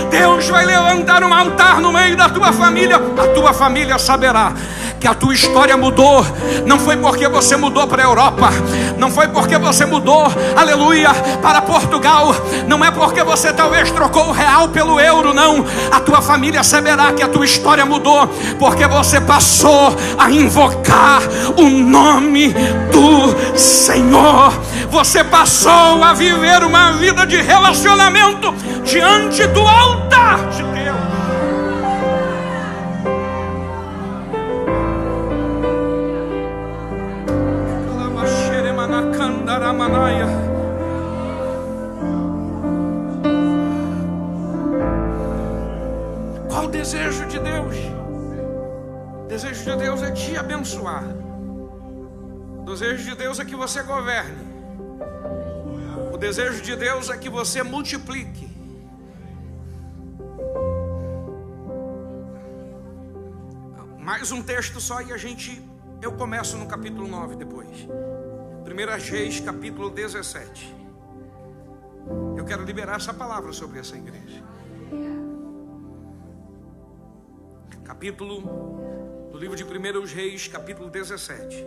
Deus vai levantar um altar no meio da tua família. A tua família saberá que a tua história mudou. Não foi porque você mudou para a Europa, não foi porque você mudou, aleluia, para Portugal, não é porque você talvez trocou o real pelo euro, não. A tua família saberá que a tua história mudou, porque você passou a invocar o nome do Senhor. Você passou a viver uma vida de relacionamento diante do altar de Deus. Qual o desejo de Deus? O desejo de Deus é te abençoar. O desejo de Deus é que você governe. O desejo de Deus é que você multiplique. Mais um texto só e eu começo no capítulo 9 depois. 1 Reis, capítulo 17. Eu quero liberar essa palavra sobre essa igreja. Capítulo do livro de 1 Reis, capítulo 17.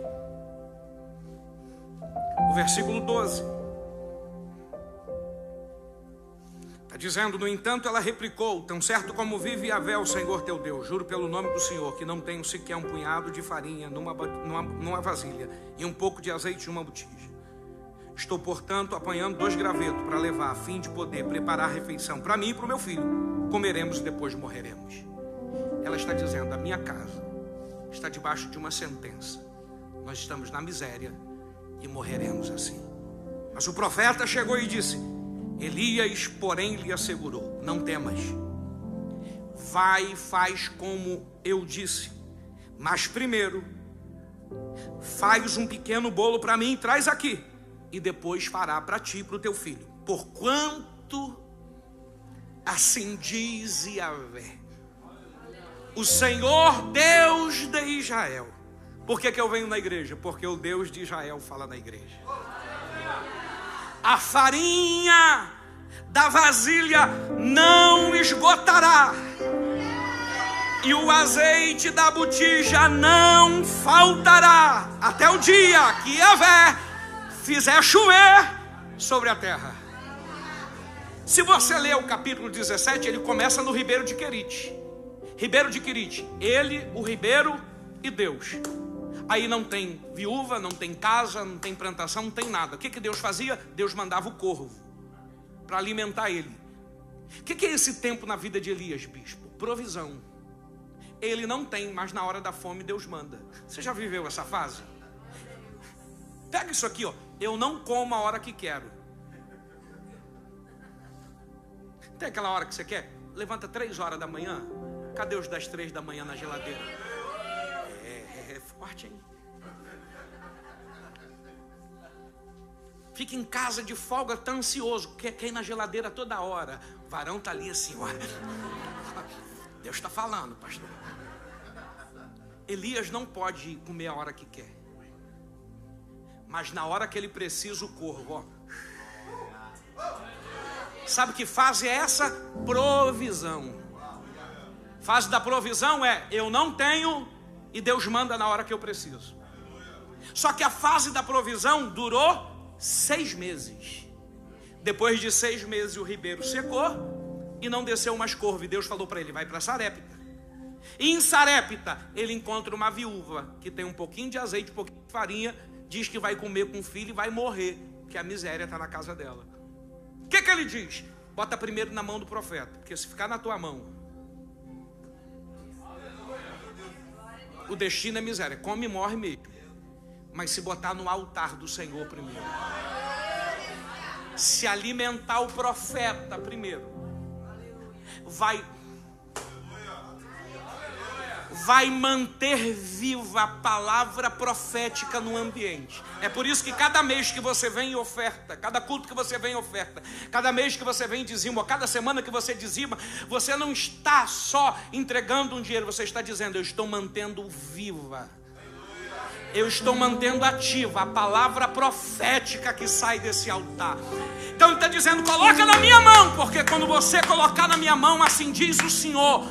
O versículo 12. Está dizendo: no entanto ela replicou: tão certo como vive Yahvé, o Senhor teu Deus, juro pelo nome do Senhor, que não tenho sequer um punhado de farinha numa vasilha e um pouco de azeite em uma botija. Estou, portanto, apanhando 2 gravetos para levar, a fim de poder preparar a refeição para mim e para o meu filho. Comeremos e depois morreremos. Ela está dizendo: a minha casa está debaixo de uma sentença. Nós estamos na miséria e morreremos assim. Mas o profeta chegou e disse: Elias, porém, lhe assegurou: não temas, vai e faz como eu disse, mas primeiro faz um pequeno bolo para mim e traz aqui, e depois fará para ti e para o teu filho, porquanto assim diz Yahvé, o Senhor Deus de Israel. Por que eu venho na igreja? Porque o Deus de Israel fala na igreja. A farinha da vasilha não esgotará, e o azeite da botija não faltará, até o dia que Yahvé fizer chover sobre a terra. Se você ler o capítulo 17, ele começa no ribeiro de Querite. Ribeiro de Querite, ele, o ribeiro e Deus. Aí não tem viúva, não tem casa, não tem plantação, não tem nada. O que Deus fazia? Deus mandava o corvo para alimentar ele. O que é esse tempo na vida de Elias, bispo? Provisão. Ele não tem, mas na hora da fome Deus manda. Você já viveu essa fase? Pega isso aqui, ó. Eu não como a hora que quero. Tem aquela hora que você quer? Levanta 3 horas da manhã. Cadê os das 3 da manhã na geladeira? É forte, hein? Fica em casa de folga, tá ansioso, quer ir na geladeira toda hora. O varão tá ali assim, olha. Deus está falando, pastor. Elias não pode comer a hora que quer, mas na hora que ele precisa, o corvo, ó. Sabe que fase é essa? Provisão. Fase da provisão é: eu não tenho e Deus manda na hora que eu preciso. Só que a fase da provisão durou 6 meses. Depois de 6 meses o ribeiro secou e não desceu mais corvo. E Deus falou para ele: vai para Sarepta. E em Sarepta ele encontra uma viúva que tem um pouquinho de azeite, um pouquinho de farinha. Diz que vai comer com o filho e vai morrer, que a miséria está na casa dela. O que ele diz? Bota primeiro na mão do profeta, porque se ficar na tua mão, o destino é miséria, come e morre mesmo. Mas se botar no altar do Senhor primeiro, se alimentar o profeta primeiro, vai vai manter viva a palavra profética no ambiente. É por isso que cada mês que você vem em oferta, cada culto que você vem em oferta, cada mês que você vem em dizimo, cada semana que você dizima, você não está só entregando um dinheiro, você está dizendo: eu estou mantendo viva, eu estou mantendo ativa a palavra profética que sai desse altar. Então ele está dizendo: coloca na minha mão, porque quando você colocar na minha mão, assim diz o Senhor,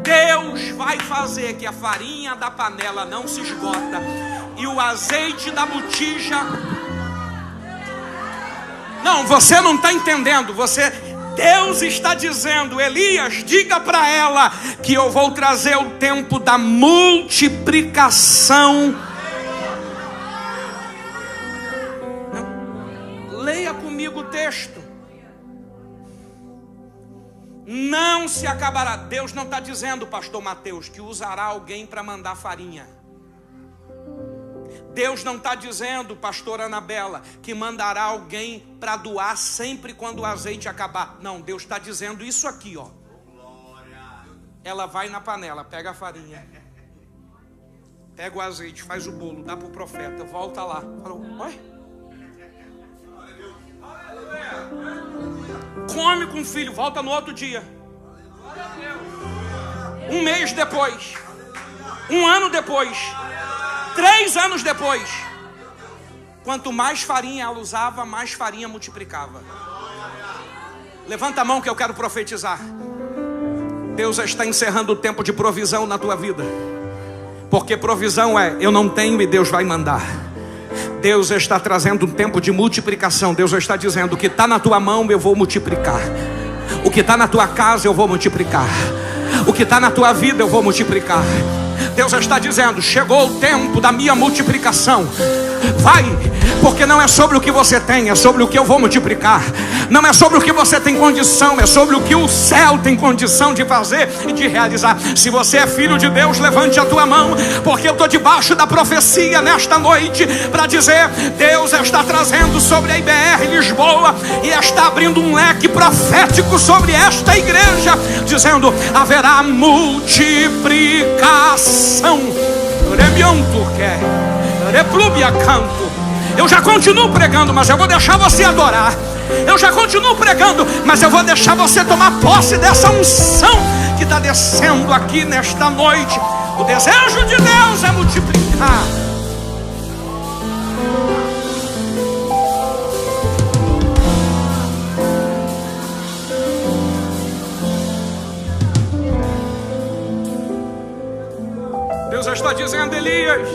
Deus vai fazer que a farinha da panela não se esgota e o azeite da botija... Não, você não está entendendo. Deus está dizendo: Elias, diga para ela que eu vou trazer o tempo da multiplicação. Leia comigo o texto. Não se acabará. Deus não está dizendo, pastor Mateus, que usará alguém para mandar farinha. Deus não está dizendo, pastora Anabela, que mandará alguém para doar sempre quando o azeite acabar. Não, Deus está dizendo isso aqui, ó. Ela vai na panela, pega a farinha, pega o azeite, faz o bolo, dá para o profeta, volta lá. Falou: oi? Come com o filho, volta no outro dia. Um mês depois, um ano depois, 3 anos depois, quanto mais farinha ela usava, mais farinha multiplicava. Levanta a mão que eu quero profetizar. Deus está encerrando o tempo de provisão na tua vida, porque provisão é: eu não tenho e Deus vai mandar. Deus está trazendo um tempo de multiplicação. Deus está dizendo: o que está na tua mão eu vou multiplicar, o que está na tua casa eu vou multiplicar, o que está na tua vida eu vou multiplicar. Deus está dizendo: chegou o tempo da minha multiplicação. Vai, porque não é sobre o que você tem, é sobre o que eu vou multiplicar. Não é sobre o que você tem condição, é sobre o que o céu tem condição de fazer e de realizar. Se você é filho de Deus, levante a tua mão, porque eu estou debaixo da profecia nesta noite para dizer: Deus está trazendo sobre a IBR Lisboa e está abrindo um leque profético sobre esta igreja, dizendo: haverá multiplicação. Eu já continuo pregando, mas eu vou deixar você adorar. Eu já continuo pregando, mas eu vou deixar você tomar posse dessa unção que está descendo aqui nesta noite. O desejo de Deus é multiplicar. Deus está dizendo: Elias,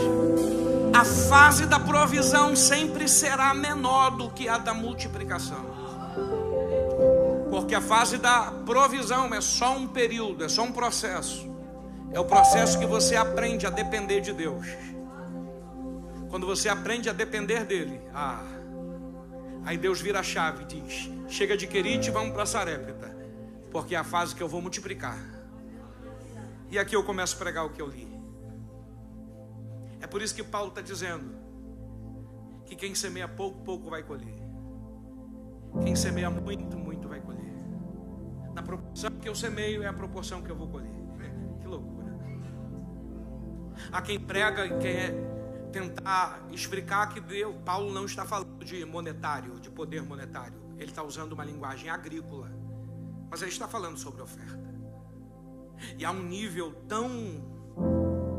a fase da provisão sempre será menor do que a da multiplicação. Porque a fase da provisão é só um período, é só um processo. É o processo que você aprende a depender de Deus. Quando você aprende a depender dele, aí Deus vira a chave e diz: chega de Querite e vamos para Sarepta, porque é a fase que eu vou multiplicar. E aqui eu começo a pregar o que eu li. É por isso que Paulo está dizendo que quem semeia pouco, pouco vai colher. Quem semeia muito, muito vai colher. Na proporção que eu semeio é a proporção que eu vou colher. Que loucura. Há quem prega e quer tentar explicar que Deus, Paulo não está falando de monetário, de poder monetário. Ele está usando uma linguagem agrícola, mas ele está falando sobre oferta. E há um nível tão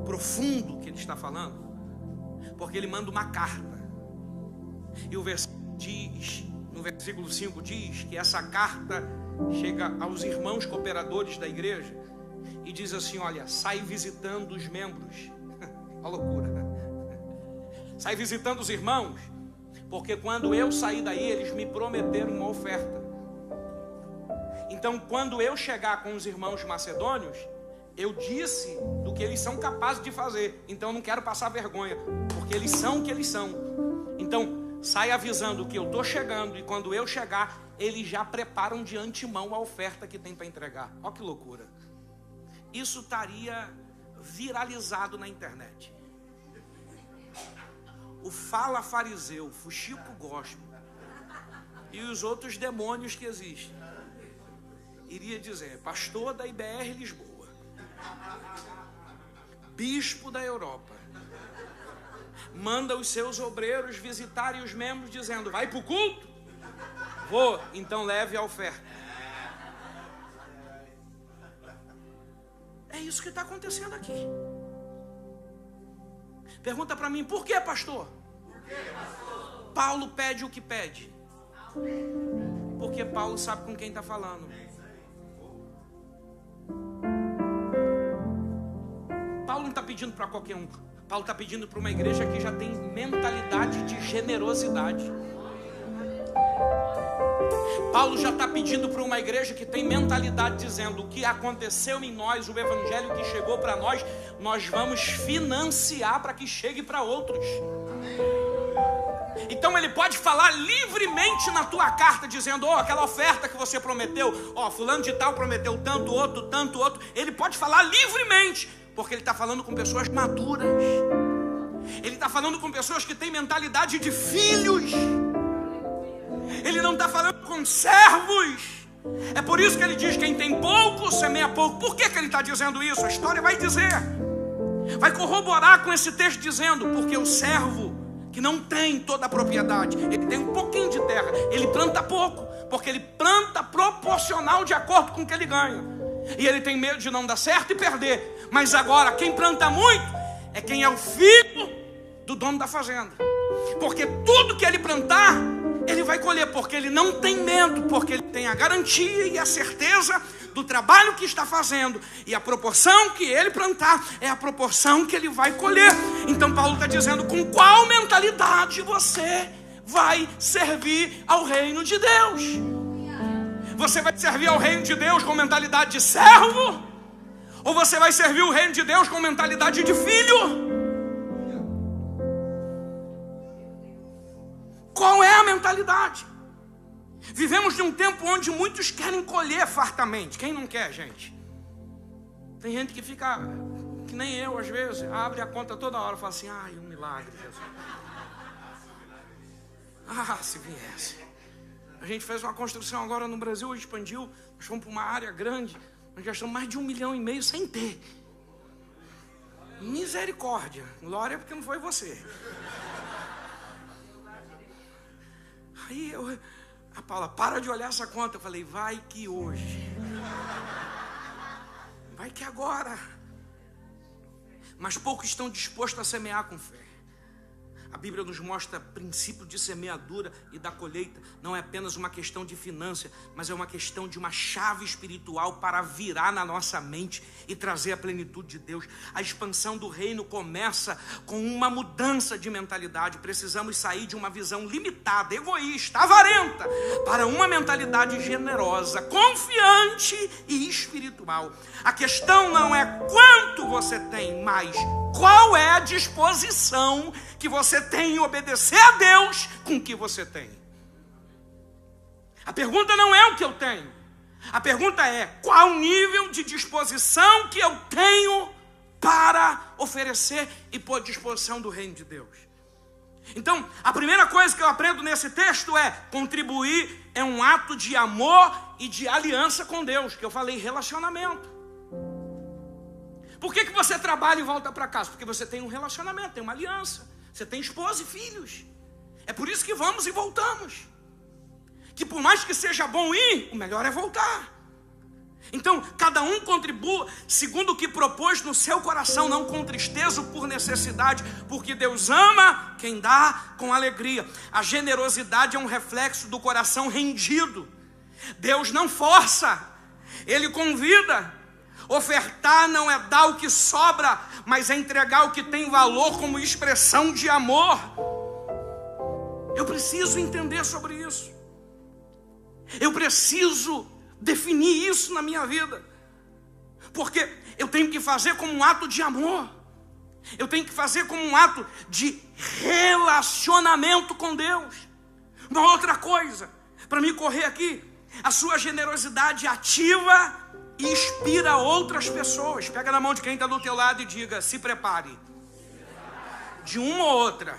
profundo que ele está falando, porque ele manda uma carta. E o versículo diz, no versículo 5 diz que essa carta chega aos irmãos cooperadores da igreja e diz assim: olha, sai visitando os membros. Uma loucura. Sai visitando os irmãos, porque quando eu saí daí, eles me prometeram uma oferta. Então, quando eu chegar com os irmãos macedônios, eu disse do que eles são capazes de fazer. Então eu não quero passar vergonha, porque eles são o que eles são. Então sai avisando que eu estou chegando, e quando eu chegar, eles já preparam de antemão a oferta que tem para entregar. Olha que loucura. Isso estaria viralizado na internet. O fala fariseu, o fuxico gospel e os outros demônios que existem iria dizer: pastor da IBR Lisboa, bispo da Europa manda os seus obreiros visitarem os membros dizendo: vai para o culto? Vou, então leve a oferta. É isso que está acontecendo aqui. Pergunta para mim: por que, pastor? Paulo pede o que pede? Porque Paulo sabe com quem está falando. Paulo não está pedindo para qualquer um. Paulo está pedindo para uma igreja que já tem mentalidade de generosidade. Paulo já está pedindo para uma igreja que tem mentalidade dizendo: o que aconteceu em nós, o evangelho que chegou para nós, nós vamos financiar para que chegue para outros. Então ele pode falar livremente na tua carta dizendo: ó, aquela oferta que você prometeu, ó, fulano de tal prometeu tanto outro. Ele pode falar livremente, porque ele está falando com pessoas maduras. Ele está falando com pessoas que têm mentalidade de filhos. Ele não está falando com servos. É por isso que ele diz: quem tem pouco, semeia pouco. Por que ele está dizendo isso? A história vai dizer, vai corroborar com esse texto dizendo: porque o servo que não tem toda a propriedade, ele tem um pouquinho de terra, ele planta pouco, porque ele planta proporcional de acordo com o que ele ganha. E ele tem medo de não dar certo e perder. Mas agora, quem planta muito é quem é o filho do dono da fazenda. Porque tudo que ele plantar, ele vai colher, porque ele não tem medo, porque ele tem a garantia e a certeza do trabalho que está fazendo. E a proporção que ele plantar é a proporção que ele vai colher. Então Paulo está dizendo: com qual mentalidade você vai servir ao reino de Deus? Você vai servir ao reino de Deus com mentalidade de servo? Ou você vai servir o reino de Deus com mentalidade de filho? Qual é a mentalidade? Vivemos num tempo onde muitos querem colher fartamente. Quem não quer, gente? Tem gente que fica, que nem eu às vezes, abre a conta toda hora e fala assim: ai, um milagre, Jesus. Ah, se viesse. A gente fez uma construção agora no Brasil, expandiu, nós fomos para uma área grande, nós gastamos mais de 1,5 milhão sem ter. Misericórdia. Glória, porque não foi você. Aí a Paula: para de olhar essa conta. Eu falei: vai que hoje, vai que agora. Mas poucos estão dispostos a semear com fé. A Bíblia nos mostra princípio de semeadura e da colheita. Não é apenas uma questão de finança, mas é uma questão de uma chave espiritual para virar na nossa mente e trazer a plenitude de Deus. A expansão do reino começa com uma mudança de mentalidade. Precisamos sair de uma visão limitada, egoísta, avarenta, para uma mentalidade generosa, confiante e espiritual. A questão não é quanto você tem, mas qual é a disposição que você tem em obedecer a Deus com o que você tem. A pergunta não é o que eu tenho. A pergunta é: qual o nível de disposição que eu tenho para oferecer e pôr à disposição do reino de Deus. Então, a primeira coisa que eu aprendo nesse texto é: contribuir é um ato de amor e de aliança com Deus, que eu falei, relacionamento. Por que você trabalha e volta para casa? Porque você tem um relacionamento, tem uma aliança. Você tem esposa e filhos. É por isso que vamos e voltamos. Que por mais que seja bom ir, o melhor é voltar. Então, cada um contribua segundo o que propôs no seu coração, não com tristeza ou por necessidade, porque Deus ama quem dá com alegria. A generosidade é um reflexo do coração rendido. Deus não força, Ele convida. Ofertar não é dar o que sobra, mas é entregar o que tem valor como expressão de amor. Eu preciso entender sobre isso. Eu preciso definir isso na minha vida. Porque eu tenho que fazer como um ato de amor. Eu tenho que fazer como um ato de relacionamento com Deus. Uma outra coisa, para me correr aqui: a sua generosidade ativa e inspira outras pessoas. Pega na mão de quem está do teu lado e diga: se prepare. De uma ou outra.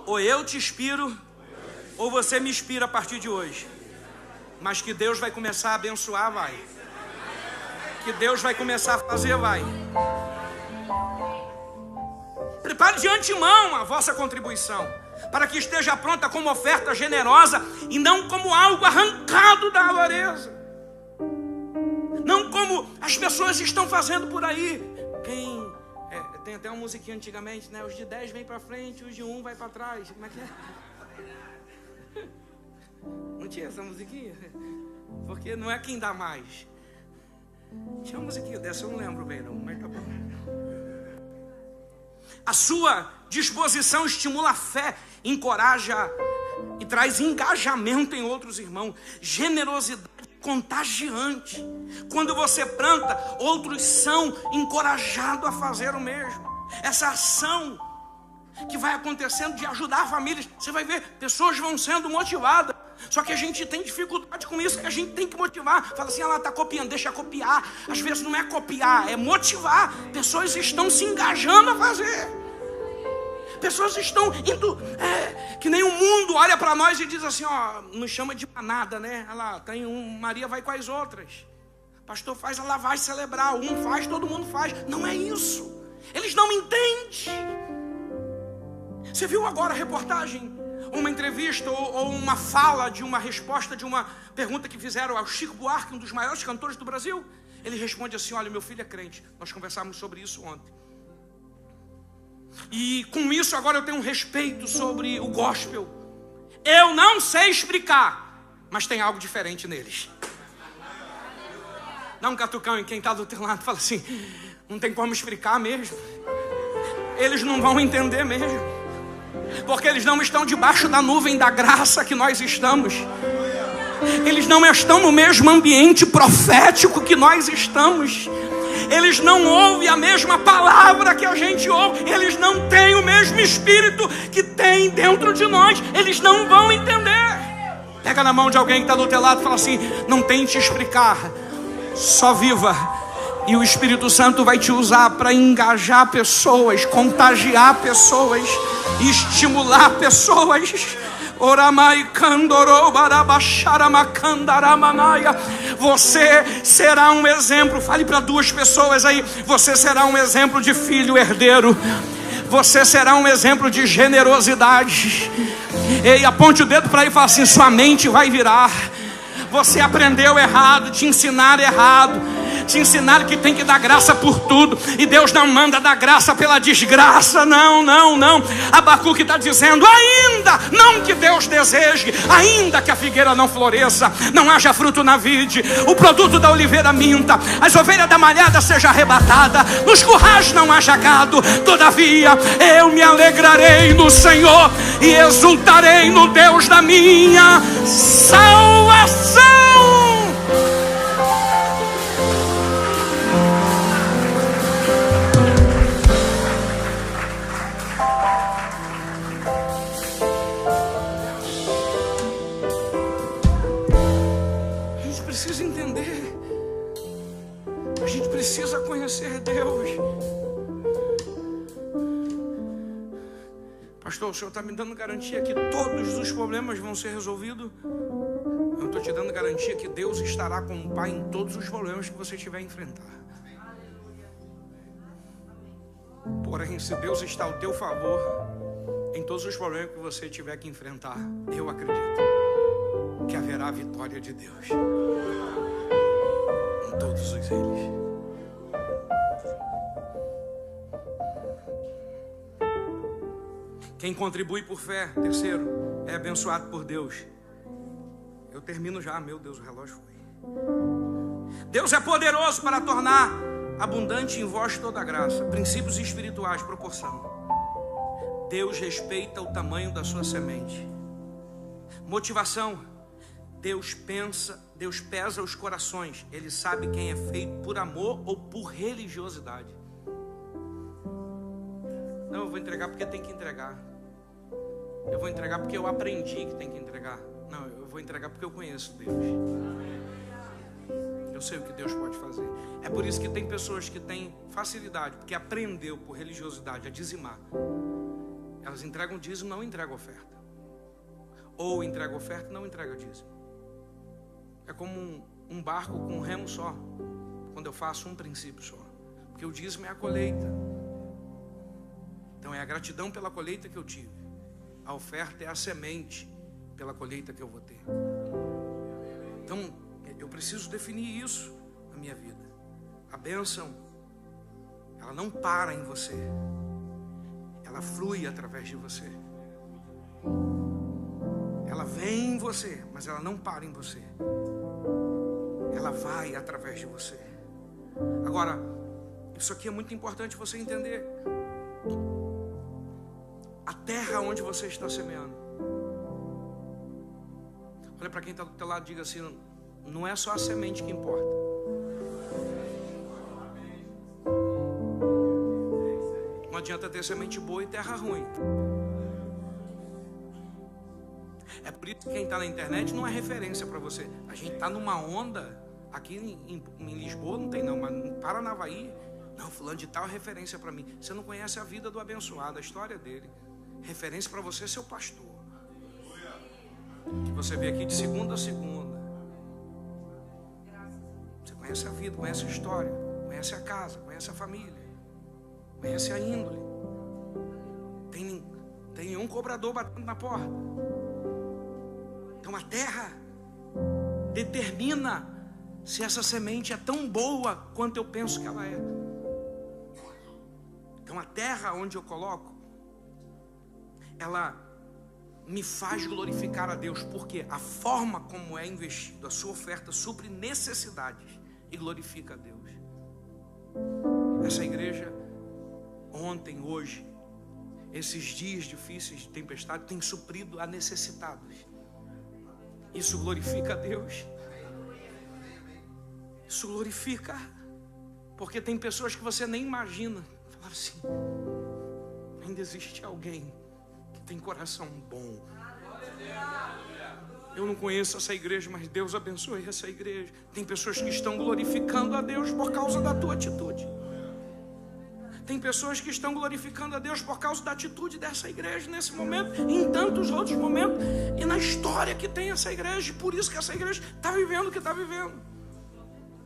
Ou eu te inspiro, ou você me inspira a partir de hoje. Mas que Deus vai começar a abençoar, vai. Que Deus vai começar a fazer, vai. Prepare de antemão a vossa contribuição, para que esteja pronta como oferta generosa e não como algo arrancado da avareza. Não como as pessoas estão fazendo por aí. Tem até uma musiquinha antigamente, né? Os de 10 vêm para frente, os de 1 vai para trás. Como é que é? Não tinha essa musiquinha? Porque não é quem dá mais. Tinha uma musiquinha dessa, eu não lembro bem não, mas tá bom. A sua disposição estimula a fé, encoraja e traz engajamento em outros irmãos. Generosidade contagiante. Quando você planta, outros são encorajados a fazer o mesmo. Essa ação que vai acontecendo de ajudar famílias, você vai ver, pessoas vão sendo motivadas. Só que a gente tem dificuldade com isso, que a gente tem que motivar. Fala assim, ela está copiando, deixa copiar. Às vezes não é copiar, é motivar. Pessoas estão se engajando a fazer. Pessoas estão indo, que nem o mundo olha para nós e diz assim, ó, nos chama de manada, né? Olha lá, tem Maria vai com as outras. Pastor faz, ela vai celebrar. Um faz, todo mundo faz. Não é isso. Eles não entendem. Você viu agora a reportagem? Uma entrevista ou uma fala de uma resposta de uma pergunta que fizeram ao Chico Buarque, um dos maiores cantores do Brasil. Ele responde assim, olha, meu filho é crente. Nós conversamos sobre isso ontem. E com isso agora eu tenho um respeito sobre o gospel. Eu não sei explicar, mas tem algo diferente neles. Dá um catucão em quem está do teu lado, fala assim, não tem como explicar mesmo. Eles não vão entender mesmo. Porque eles não estão debaixo da nuvem da graça que nós estamos. Eles não estão no mesmo ambiente profético que nós estamos. Eles não ouvem a mesma palavra que a gente ouve. Eles não têm o mesmo espírito que tem dentro de nós. Eles não vão entender. Pega na mão de alguém que está do teu lado e fala assim, não tente explicar, só viva. E o Espírito Santo vai te usar para engajar pessoas, contagiar pessoas, estimular pessoas. Você será um exemplo. Fale para 2 pessoas aí. Você será um exemplo de filho herdeiro. Você será um exemplo de generosidade. E aponte o dedo para aí e fala assim, sua mente vai virar. Você aprendeu errado, te ensinaram errado. Te ensinaram que tem que dar graça por tudo. E Deus não manda dar graça pela desgraça. Não, não, não. Abacuque está dizendo, ainda, não que Deus deseje, ainda que a figueira não floresça, não haja fruto na vide, o produto da oliveira minta, as ovelhas da malhada seja arrebatada, nos currais não haja gado, todavia eu me alegrarei no Senhor e exultarei no Deus da minha salvação. Precisa conhecer Deus. Pastor, o senhor está me dando garantia que todos os problemas vão ser resolvidos? Eu estou te dando garantia que Deus estará com o Pai em todos os problemas que você tiver a enfrentar. Porém, se Deus está ao teu favor em todos os problemas que você tiver que enfrentar, eu acredito que haverá a vitória de Deus em todos eles. Quem contribui por fé, terceiro, é abençoado por Deus. Eu termino já, meu Deus, o relógio foi. Deus é poderoso para tornar abundante em vós toda a graça, princípios espirituais, proporção. Deus respeita o tamanho da sua semente. Motivação, Deus pesa os corações. Ele sabe quem é feito por amor ou por religiosidade. Não, eu vou entregar porque tem que entregar. Eu vou entregar porque eu aprendi que tem que entregar. Não, eu vou entregar porque eu conheço Deus. Eu sei o que Deus pode fazer. É por isso que tem pessoas que têm facilidade, porque aprendeu por religiosidade a dizimar. Elas entregam dízimo, não entregam oferta. Ou entregam oferta, não entregam dízimo. É como um barco com um remo só. Quando eu faço um princípio só. Porque o dízimo é a colheita. Então é a gratidão pela colheita que eu tive. A oferta é a semente pela colheita que eu vou ter. Então eu preciso definir isso na minha vida. A bênção, ela não para em você, ela flui através de você. Ela vem em você, mas ela não para em você. Ela vai através de você. Agora, isso aqui é muito importante você entender. A terra onde você está semeando. Olha para quem está do teu lado e diga assim: não é só a semente que importa. Não adianta ter semente boa e terra ruim. É por isso que quem está na internet não é referência para você. A gente está numa onda. Aqui em Lisboa não tem não, mas em Paranavaí, não, fulano de tal é referência para mim. Você não conhece a vida do abençoado, a história dele. Referência para você é seu pastor, que você vê aqui de segunda a segunda. Você conhece a vida, conhece a história, conhece a casa, conhece a família, conhece a índole. Tem nenhum cobrador batendo na porta. Então a terra determina se essa semente é tão boa quanto eu penso que ela é. Então a terra onde eu coloco, ela me faz glorificar a Deus, porque a forma como é investido, a sua oferta supre necessidades e glorifica a Deus. Essa igreja, ontem, hoje, esses dias difíceis de tempestade, tem suprido a necessitados. Isso glorifica a Deus. Isso glorifica, porque tem pessoas que você nem imagina. Falar assim: ainda existe alguém que tem coração bom. Eu não conheço essa igreja, mas Deus abençoe essa igreja. Tem pessoas que estão glorificando a Deus por causa da tua atitude. Tem pessoas que estão glorificando a Deus por causa da atitude dessa igreja nesse momento, e em tantos outros momentos, e na história que tem essa igreja. Por isso que essa igreja está vivendo o que está vivendo.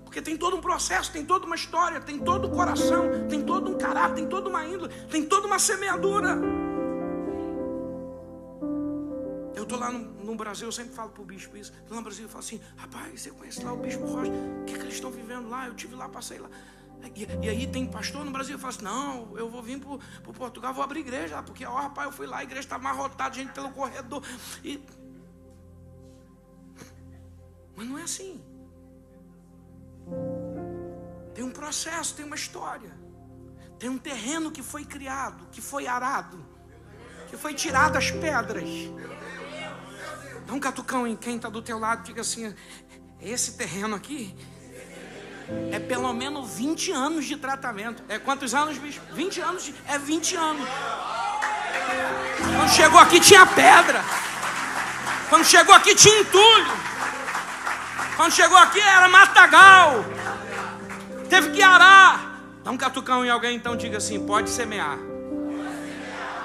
Porque tem todo um processo, tem toda uma história, tem todo um coração, tem todo um caráter, tem toda uma índole, tem toda uma semeadura. Eu estou lá no Brasil, eu sempre falo para o bispo isso. Lá no Brasil eu falo assim: rapaz, você conhece lá o bispo Rocha? O que eles estão vivendo lá? Eu estive lá, passei lá. E aí tem pastor no Brasil, eu falo assim: não, eu vou vir para Portugal, vou abrir igreja lá. Porque, rapaz, eu fui lá, a igreja estava amarrotada, gente pelo corredor. Mas não é assim. Tem um processo, tem uma história. Tem um terreno que foi criado, que foi arado, que foi tirado as pedras. Dá um catucão em quem está do teu lado, diga assim: esse terreno aqui é pelo menos 20 anos de tratamento. É quantos anos, bicho? 20 anos, é 20 anos. Quando chegou aqui tinha pedra. Quando chegou aqui tinha entulho. Quando chegou aqui era matagal. Teve que arar. Dá um catucão em alguém, então diga assim: pode semear.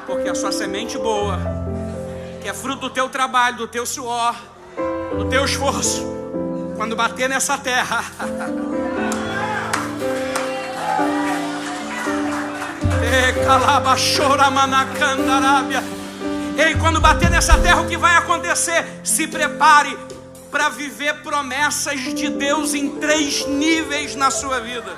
Porque a sua semente boa, que é fruto do teu trabalho, do teu suor, do teu esforço, quando bater nessa terra, ei, quando bater nessa terra, o que vai acontecer? Se prepare para viver promessas de Deus em 3 níveis na sua vida.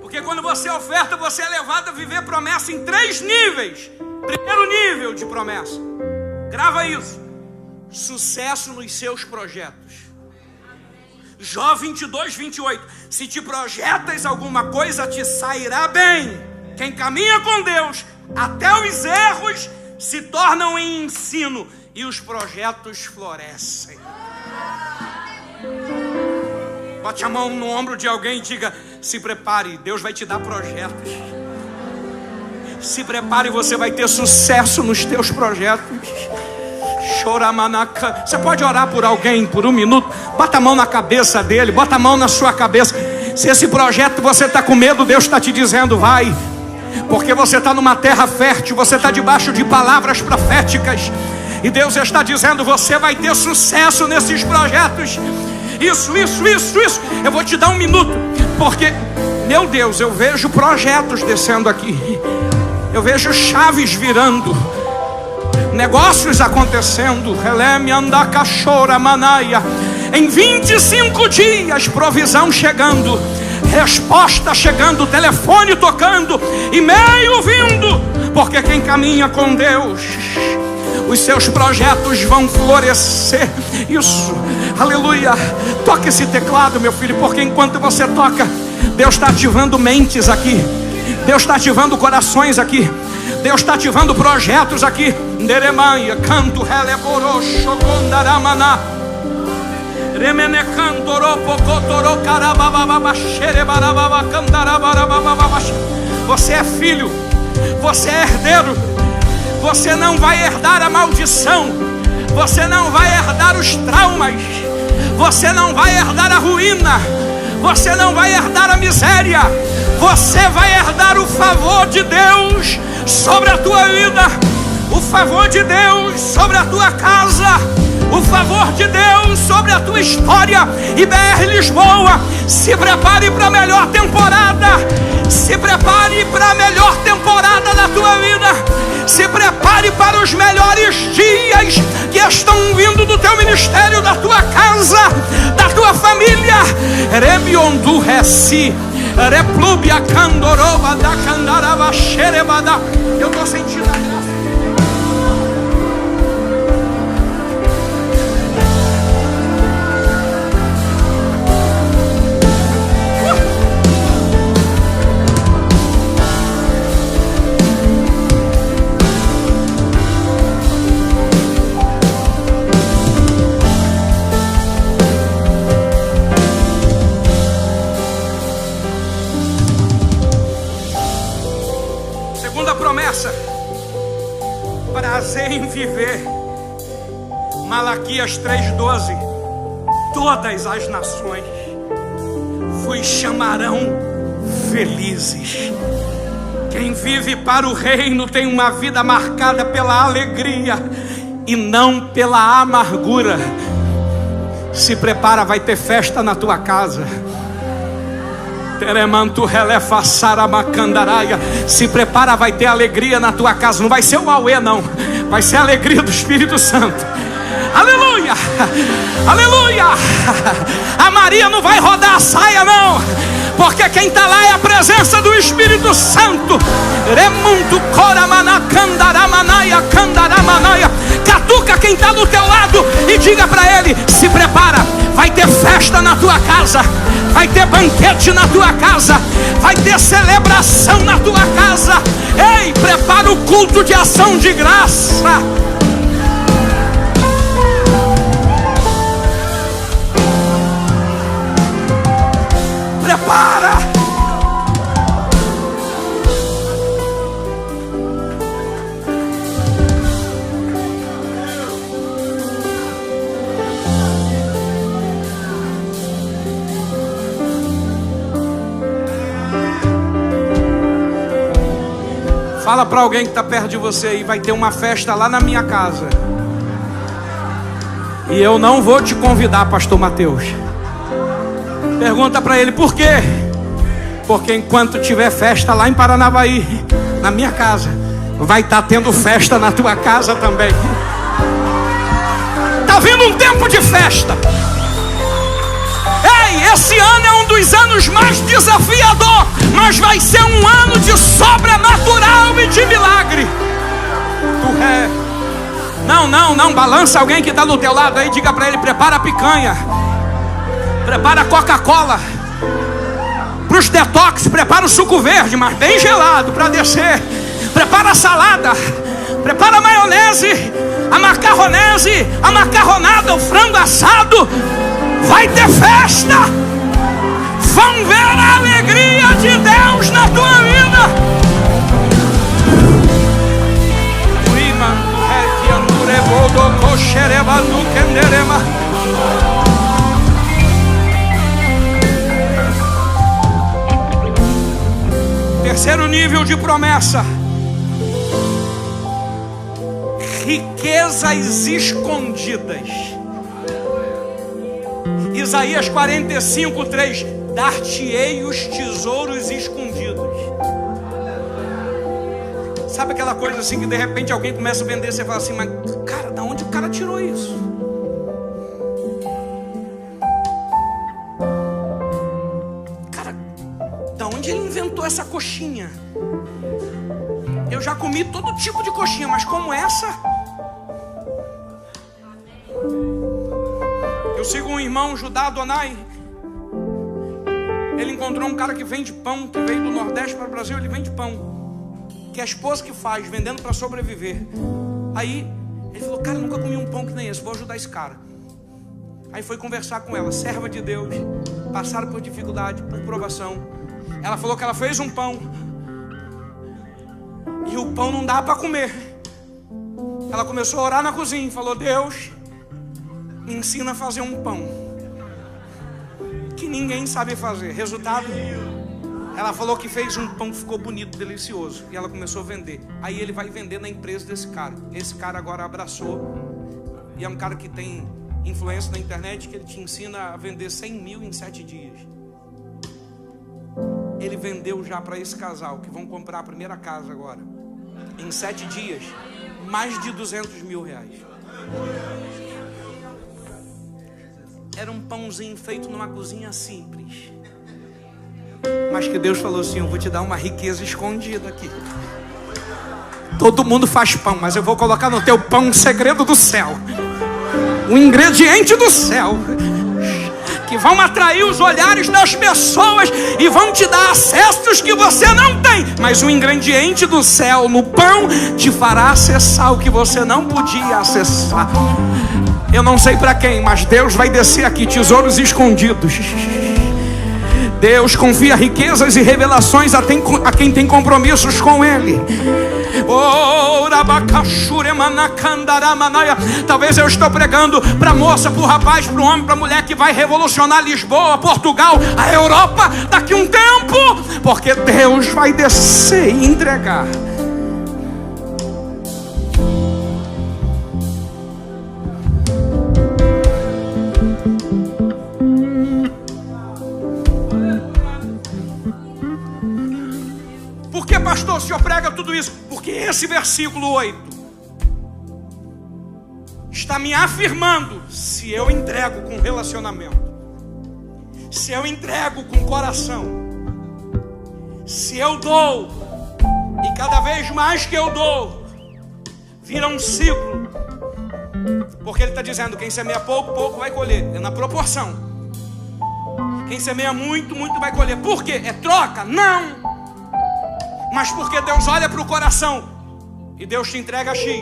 Porque quando você oferta, você é levado a viver promessa em 3 níveis. Primeiro nível de promessa, grava isso: sucesso nos seus projetos. Jó 22, 28. Se te projetas alguma coisa, te sairá bem. Quem caminha com Deus, até os erros se tornam em ensino e os projetos florescem. Bote a mão no ombro de alguém e diga: se prepare, Deus vai te dar projetos. Se prepare, você vai ter sucesso nos teus projetos. Você pode orar por alguém por 1 minuto? Bota a mão na cabeça dele, bota a mão na sua cabeça. Se esse projeto você está com medo, Deus está te dizendo: vai. Porque você está numa terra fértil, você está debaixo de palavras proféticas. E Deus está dizendo: você vai ter sucesso nesses projetos. Isso. Eu vou te dar 1 minuto, porque Meu Deus, eu vejo projetos descendo aqui. Eu vejo chaves virando, negócios acontecendo. Em 25 dias, provisão chegando, resposta chegando, telefone tocando, e-mail vindo. Porque quem caminha com Deus, os seus projetos vão florescer. Isso, aleluia. Toca esse teclado, meu filho, porque enquanto você toca, Deus está ativando mentes aqui, Deus está ativando corações aqui, Deus está ativando projetos aqui. Neremaia, canto, releboro, chocondaramana, remene cantoro, pocotoro, carabababa, xerebarababa, candarababa. Você é filho, você é herdeiro. Você não vai herdar a maldição, você não vai herdar os traumas, você não vai herdar a ruína, você não vai herdar a miséria. Você vai herdar o favor de Deus sobre a tua vida, o favor de Deus sobre a tua casa, o favor de Deus sobre a tua história. IBR Lisboa, se prepare para a melhor temporada. Se prepare para a melhor temporada da tua vida. Se prepare para os melhores dias que estão vindo do teu ministério, da tua casa, da tua família. Rebiondu reci, replubia candoroba da candarava xerebada. Eu estou sentindo a graça. Prazer em viver. Malaquias 3:12. Todas as nações vos chamarão felizes. Quem vive para o reino tem uma vida marcada pela alegria e não pela amargura. Se prepara, vai ter festa na tua casa. Se prepara, vai ter alegria na tua casa. Não vai ser o auê, não. Vai ser a alegria do Espírito Santo. Aleluia, aleluia. A Maria não vai rodar a saia, não, porque quem está lá é a presença do Espírito Santo. Catuca quem está do teu lado e diga para ele: se prepara, vai ter festa na tua casa, vai ter banquete na tua casa, vai ter celebração na tua casa. Ei, prepara o culto de ação de graça. Prepara. Fala para alguém que está perto de você aí: vai ter uma festa lá na minha casa. E eu não vou te convidar, pastor Mateus. Pergunta para ele: por quê? Porque enquanto tiver festa lá em Paranavaí, na minha casa, vai estar tendo festa na tua casa também. Está vindo um tempo de festa. Ei, esse ano é um dos anos mais desafiador, mas vai ser um ano de sobrenatural e de milagre. Não, balança alguém que está do teu lado aí, diga para ele: prepara a picanha, prepara a Coca-Cola. Para os detox, prepara o suco verde, mas bem gelado para descer. Prepara a salada, prepara a maionese, a macarronese, a macarronada, o frango assado. Vai ter festa. Vão ver a alegria de Deus na tua vida. Terceiro nível de promessa: riquezas escondidas. Isaías 45:3. dar-te-ei os tesouros escondidos. Sabe aquela coisa assim que de repente alguém começa a vender, você fala assim, mas cara, da onde o cara tirou isso? Cara, da onde ele inventou essa coxinha? Eu já comi todo tipo de coxinha, mas como essa? Eu sigo um irmão, Judá Adonai. Ele encontrou um cara que vende pão, que veio do Nordeste para o Brasil, ele vende pão, que é a esposa que faz, vendendo para sobreviver. Aí ele falou, cara, nunca comi um pão que nem esse, vou ajudar esse cara. Aí foi conversar com ela, serva de Deus, passaram por dificuldade, por provação. Ela falou que ela fez um pão e o pão não dá para comer. Ela começou a orar na cozinha e falou, Deus, me ensina a fazer um pão que ninguém sabe fazer. Resultado, ela falou que fez um pão que ficou bonito, delicioso, e ela começou a vender. Aí ele vai vender na empresa desse cara. Esse cara agora abraçou, e é um cara que tem influência na internet, que ele te ensina a vender 100 mil em 7 dias. Ele vendeu já para esse casal, que vão comprar a primeira casa agora, em 7 dias, mais de 200 mil reais. Era um pãozinho feito numa cozinha simples, mas que Deus falou assim, eu vou te dar uma riqueza escondida aqui. Todo mundo faz pão, mas eu vou colocar no teu pão um segredo do céu, um ingrediente do céu, que vão atrair os olhares das pessoas e vão te dar acessos que você não tem. Mas o ingrediente do céu no pão te fará acessar o que você não podia acessar. Eu não sei para quem, mas Deus vai descer aqui tesouros escondidos. Deus confia riquezas e revelações a quem tem compromissos com Ele. Talvez eu estou pregando para a moça, para o rapaz, para o homem, para a mulher que vai revolucionar Lisboa, Portugal, a Europa daqui a um tempo, porque Deus vai descer e entregar. Por que, pastor, o senhor prega tudo isso? Porque esse versículo 8 está me afirmando: se eu entrego com relacionamento, se eu entrego com coração, se eu dou, e cada vez mais que eu dou, vira um ciclo. Porque ele está dizendo, quem semeia pouco, pouco vai colher. É na proporção. Quem semeia muito, muito vai colher. Por quê? É troca? Não. Mas porque Deus olha para o coração e Deus te entrega X.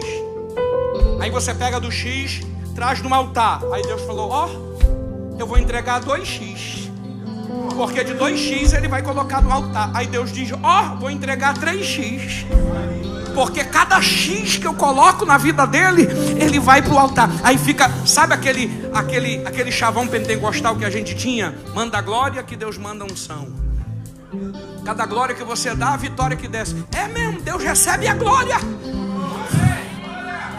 Aí você pega do X, traz no altar. Aí Deus falou, ó, eu vou entregar 2X, porque de 2X ele vai colocar no altar. Aí Deus diz, ó, vou entregar 3X, porque cada X que eu coloco na vida dele, ele vai para o altar. Aí fica, sabe aquele chavão pentecostal que a gente tinha? Manda a glória que Deus manda a unção. Cada glória que você dá, a vitória que desce. É mesmo, Deus recebe a glória.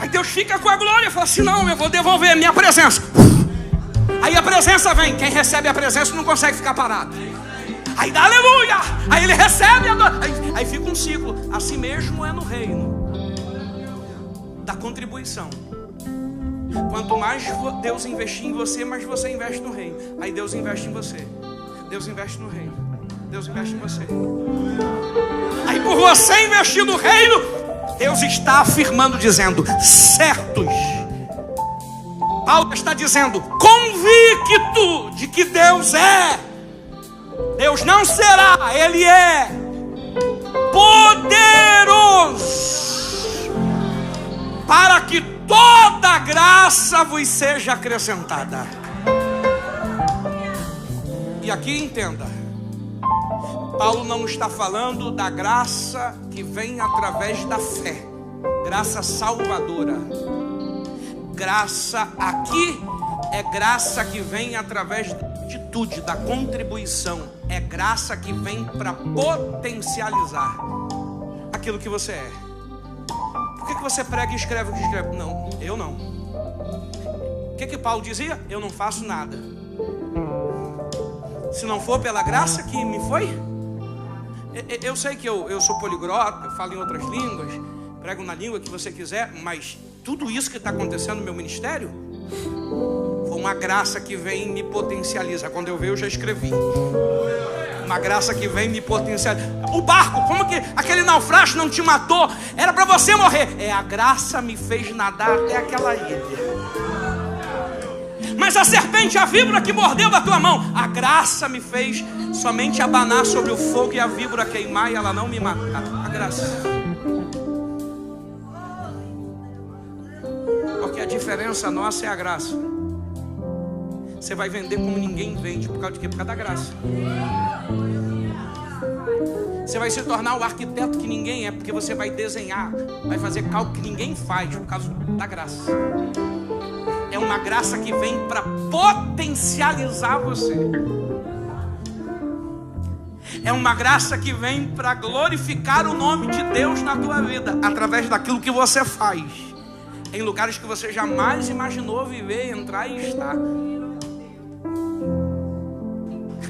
Aí Deus fica com a glória e fala assim, não, eu vou devolver minha presença. Aí a presença vem. Quem recebe a presença não consegue ficar parado. Aí dá aleluia. Aí ele recebe a glória. Aí fica um ciclo. Assim mesmo é no reino da contribuição. Quanto mais Deus investir em você, mais você investe no reino. Aí Deus investe em você. Deus investe no reino. Deus investe em você. Aí por você investir no reino, Deus está afirmando, dizendo, certos. Paulo está dizendo, convicto de que Deus é. Deus não será, Ele é poderoso para que toda graça vos seja acrescentada. E aqui entenda, Paulo não está falando da graça que vem através da fé, graça salvadora. Graça aqui é graça que vem através da atitude, da contribuição. É graça que vem para potencializar aquilo que você é. Por que você prega e escreve o que escreve? Não, eu não. O que Paulo dizia? Eu não faço nada. Se não for pela graça que me foi. Eu sei que eu sou poliglota, eu falo em outras línguas, prego na língua que você quiser, mas tudo isso que está acontecendo no meu ministério foi uma graça que vem e me potencializa. Quando eu ver, eu já escrevi. Uma graça que vem e me potencializa. O barco, como que aquele naufrágio não te matou? Era para você morrer. A graça me fez nadar até aquela ilha. Mas a serpente, a víbora que mordeu da tua mão, a graça me fez somente abanar sobre o fogo e a víbora queimar e ela não me matar. A graça. Porque a diferença nossa é a graça. Você vai vender como ninguém vende. Por causa de quê? Por causa da graça. Você vai se tornar o arquiteto que ninguém é, porque você vai desenhar, vai fazer cálculo que ninguém faz, por causa da graça. É uma graça que vem para potencializar você. É uma graça que vem para glorificar o nome de Deus na tua vida, através daquilo que você faz, em lugares que você jamais imaginou viver, entrar e estar.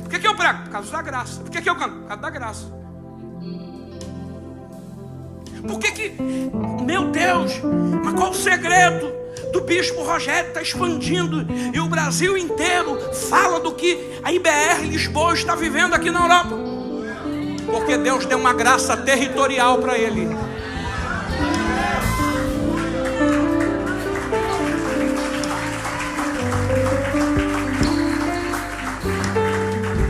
Por que eu prego? Por causa da graça. Por que eu canto? Por causa da graça. Por que, meu Deus, mas qual o segredo do Bispo Rogério está expandindo e o Brasil inteiro fala do que a IBR Lisboa está vivendo aqui na Europa? Porque Deus deu uma graça territorial para ele.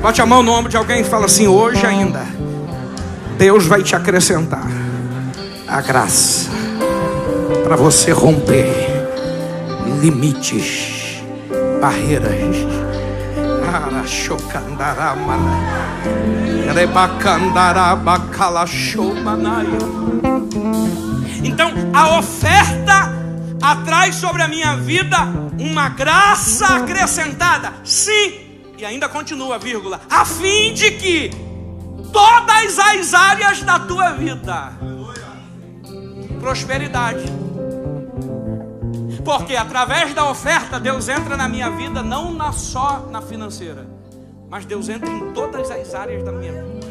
Bote a mão no ombro de alguém e fala assim: hoje ainda Deus vai te acrescentar a graça para você romper limites, barreiras. Então a oferta atrai sobre a minha vida uma graça acrescentada. Sim. E ainda continua, vírgula, a fim de que todas as áreas da tua vida, prosperidade. Porque através da oferta Deus entra na minha vida, não só na financeira, mas Deus entra em todas as áreas da minha vida.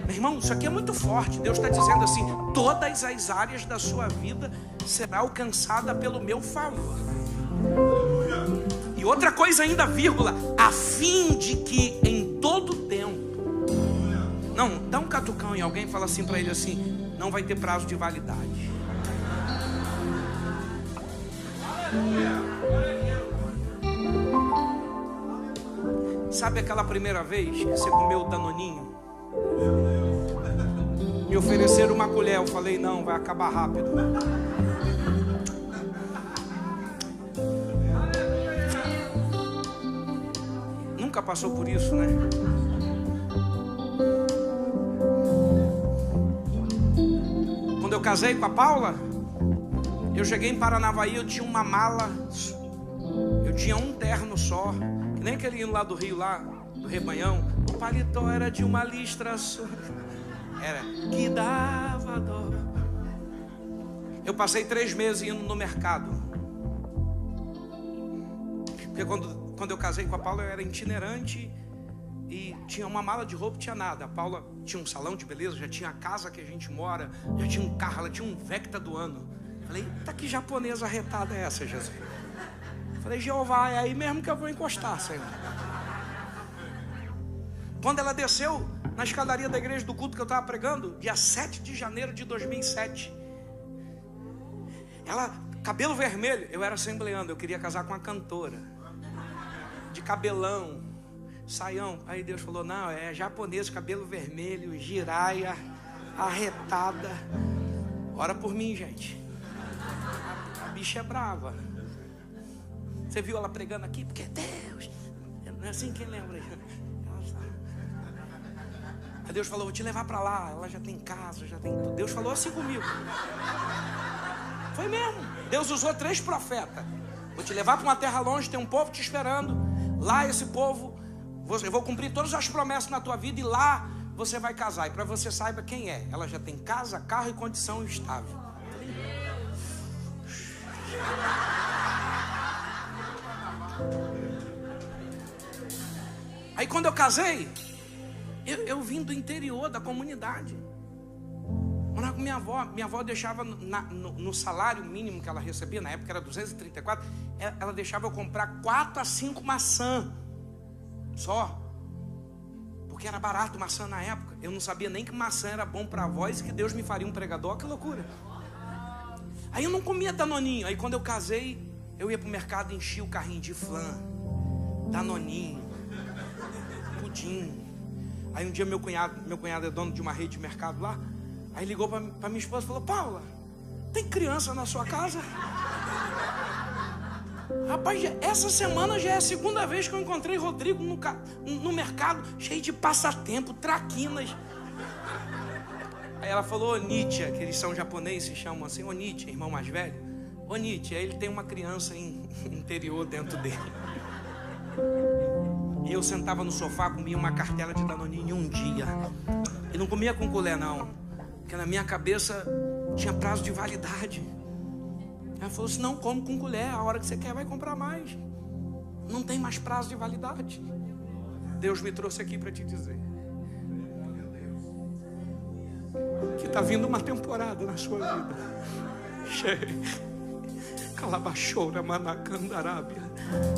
Meu irmão, isso aqui é muito forte. Deus está dizendo assim: todas as áreas da sua vida será alcançada pelo meu favor. E outra coisa ainda, vírgula, a fim de que em todo tempo. Não, dá um catucão em alguém e fala assim para ele assim: não vai ter prazo de validade. Sabe aquela primeira vez que você comeu o danoninho? Me ofereceram uma colher, eu falei: não, vai acabar rápido. Nunca passou por isso, né? Quando eu casei com a Paula, eu cheguei em Paranavaí, eu tinha uma mala, eu tinha um terno só, que nem aquele indo lá do Rio, lá do Rebanhão. O paletó era de uma listra só, era que dava dó. Eu passei 3 meses indo no mercado, porque quando eu casei com a Paula eu era itinerante e tinha uma mala de roupa, tinha nada. A Paula tinha um salão de beleza, já tinha a casa que a gente mora, já tinha um carro, ela tinha um Vecta do ano. Falei: eita, que japonesa arretada é essa, Jesus? Falei: Jeová, é aí mesmo que eu vou encostar, Senhor. Quando ela desceu na escadaria da igreja do culto que eu estava pregando, dia 7 de janeiro de 2007, ela, cabelo vermelho, eu era assembleando, eu queria casar com uma cantora, de cabelão, saião. Aí Deus falou: não, é japonês, cabelo vermelho, giraia, arretada. Ora por mim, gente. A bicha é brava. Você viu ela pregando aqui? Porque Deus, não é assim, quem lembra? Aí Deus falou: vou te levar para lá, ela já tem casa, já tem tudo. Deus falou assim comigo. Foi mesmo. Deus usou 3 profetas. Vou te levar para uma terra longe, tem um povo te esperando. Lá esse povo, eu vou cumprir todas as promessas na tua vida e lá você vai casar. E para você saiba quem é, ela já tem casa, carro e condição estável. Aí quando eu casei, eu vim do interior da comunidade. Morava com minha avó. Minha avó deixava no salário mínimo que ela recebia, na época era 234, ela deixava eu comprar 4 a 5 maçãs só. Porque era barato maçã na época. Eu não sabia nem que maçã era bom para a voz e que Deus me faria um pregador. Que loucura. Aí eu não comia Danoninho. Aí quando eu casei, eu ia para o mercado e enchia o carrinho de flan, Danoninho, pudim. Aí um dia meu cunhado é dono de uma rede de mercado lá. Aí ligou para minha esposa e falou: Paula, tem criança na sua casa? Rapaz, essa semana já é a segunda vez que eu encontrei Rodrigo no mercado, cheio de passatempo, traquinas. Aí ela falou: Onitia, que eles são japoneses, se chamam assim, Onitia, irmão mais velho. Onitia, ele tem uma criança interior dentro dele. E eu sentava no sofá, comia uma cartela de Danoninho um dia. E não comia com colher não, porque na minha cabeça tinha prazo de validade. Ela falou assim: não, come com colher, a hora que você quer vai comprar mais. Não tem mais prazo de validade. Deus me trouxe aqui para te dizer que está vindo uma temporada na sua vida. Calabachoura, Manacandarábia,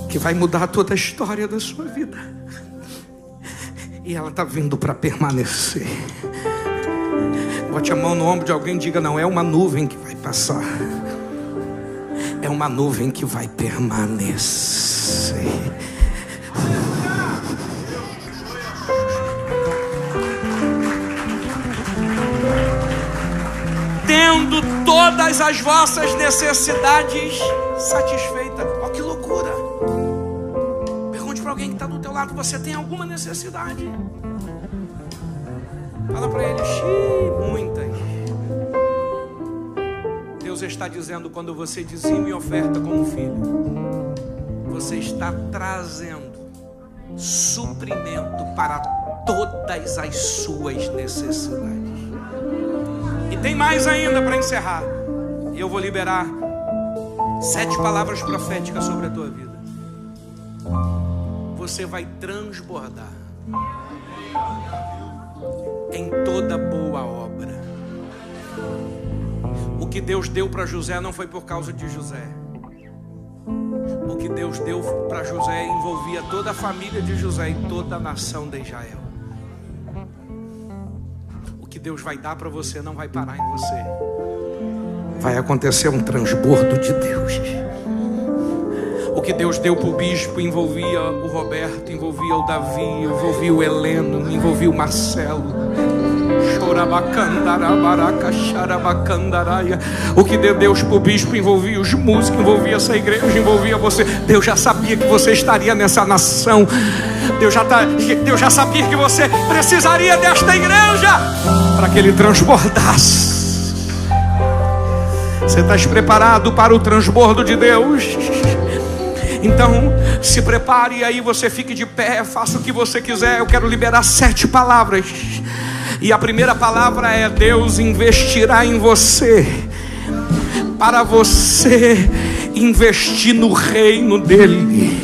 que vai mudar toda a história da sua vida. E ela está vindo para permanecer. Bote a mão no ombro de alguém e diga: não é uma nuvem que vai passar, é uma nuvem que vai permanecer. Tendo todas as vossas necessidades satisfeitas. Olha que loucura. Pergunte para alguém que está do teu lado: você tem alguma necessidade? Fala para ele: muitas. Deus está dizendo: quando você dizima e oferta como filho, você está trazendo suprimento para todas as suas necessidades. E tem mais ainda para encerrar. Eu vou liberar 7 palavras proféticas sobre a tua vida. Você vai transbordar em toda boa obra. O que Deus deu para José não foi por causa de José. O que Deus deu para José envolvia toda a família de José e toda a nação de Israel. O que Deus vai dar para você não vai parar em você. Vai acontecer um transbordo de Deus. O que Deus deu para o bispo envolvia o Roberto, envolvia o Davi, envolvia o Heleno, envolvia o Marcelo. O que deu Deus para o bispo envolvia os músicos, envolvia essa igreja, envolvia você. Deus já sabia que você estaria nessa nação. Deus já sabia que você precisaria desta igreja para que ele transbordasse. Você está preparado para o transbordo de Deus? Então se prepare, e aí você fique de pé, faça o que você quiser. Eu quero liberar 7 palavras. E a primeira palavra é: Deus investirá em você, para você investir no reino dele.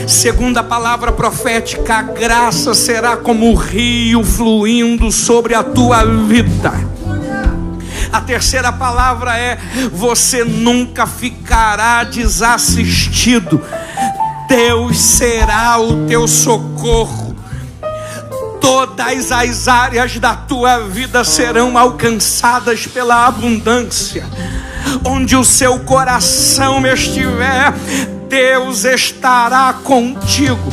Segunda palavra profética: a graça será como o rio fluindo sobre a tua vida. A terceira palavra é: você nunca ficará desassistido. Deus será o teu socorro. Todas as áreas da tua vida serão alcançadas pela abundância. Onde o seu coração estiver, Deus estará contigo.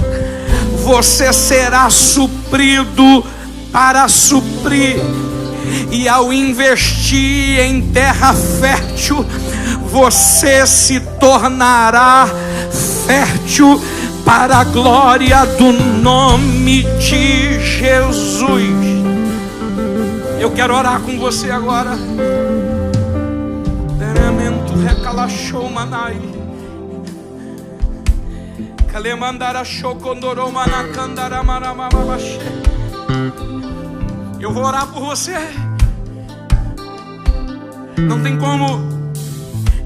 Você será suprido para suprir. E ao investir em terra fértil, você se tornará fértil para a glória do nome de Jesus. Eu quero orar com você agora. Eu vou orar por você. Não tem como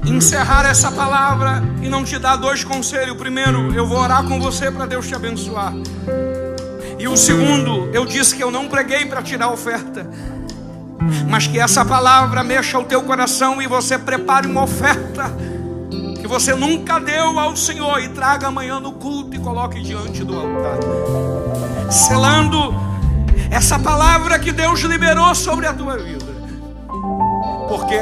encerrar essa palavra e não te dar 2 conselhos. Primeiro, eu vou orar com você para Deus te abençoar. E o segundo, eu disse que eu não preguei para tirar oferta, mas que essa palavra mexa o teu coração e você prepare uma oferta que você nunca deu ao Senhor e traga amanhã no culto e coloque diante do altar, selando essa palavra que Deus liberou sobre a tua vida, porque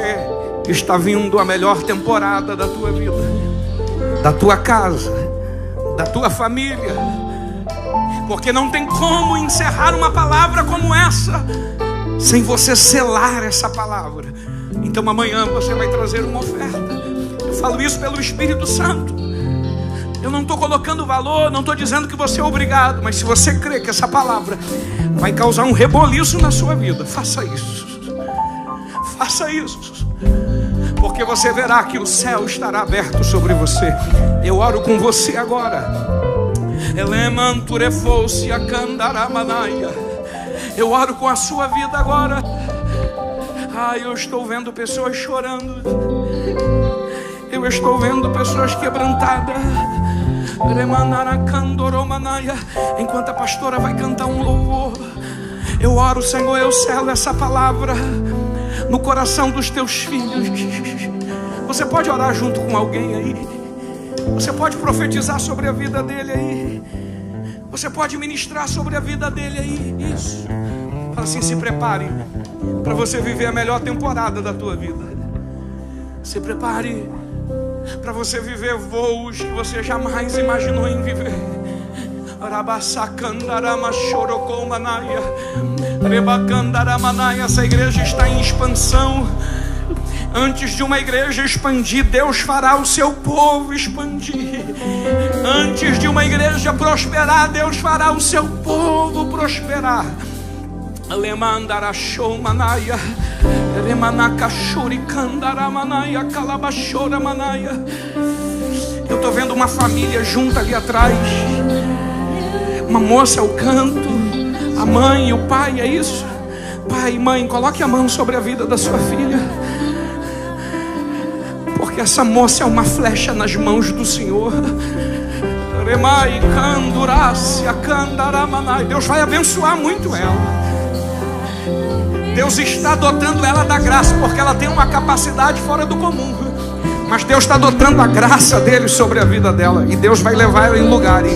está vindo a melhor temporada da tua vida, da tua casa, da tua família, porque não tem como encerrar uma palavra como essa sem você selar essa palavra. Então amanhã você vai trazer uma oferta. Eu falo isso pelo Espírito Santo. Eu não estou colocando valor, não estou dizendo que você é obrigado, mas se você crê que essa palavra vai causar um reboliço na sua vida, faça isso. Faça isso, porque você verá que o céu estará aberto sobre você. Eu oro com você agora. Eu oro com a sua vida agora. Eu estou vendo pessoas chorando. Eu estou vendo pessoas quebrantadas. Enquanto a pastora vai cantar um louvor, eu oro, Senhor, eu selo essa palavra no coração dos teus filhos. Você pode orar junto com alguém aí. Você pode profetizar sobre a vida dele aí. Você pode ministrar sobre a vida dele aí. Isso. Fala assim: se prepare para você viver a melhor temporada da tua vida. Se prepare para você viver voos que você jamais imaginou em viver. Essa igreja está em expansão. Antes de uma igreja expandir, Deus fará o seu povo expandir. Antes de uma igreja prosperar, Deus fará o seu povo prosperar. Eu estou vendo uma família junta ali atrás. Uma moça ao canto, a mãe e o pai, é isso? Pai e mãe, coloque a mão sobre a vida da sua filha, porque essa moça é uma flecha nas mãos do Senhor. Deus vai abençoar muito ela. Deus está dotando ela da graça, porque ela tem uma capacidade fora do comum. Mas Deus está dotando a graça dele sobre a vida dela. E Deus vai levar ela em lugares,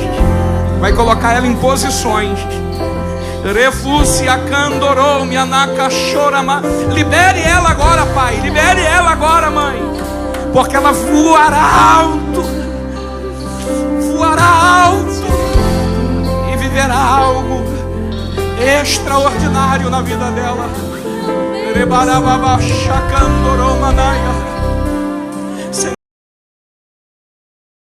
vai colocar ela em posições. Libere ela agora, pai. Libere ela agora, mãe, porque ela voará alto. Voará alto e viverá algo extraordinário na vida dela.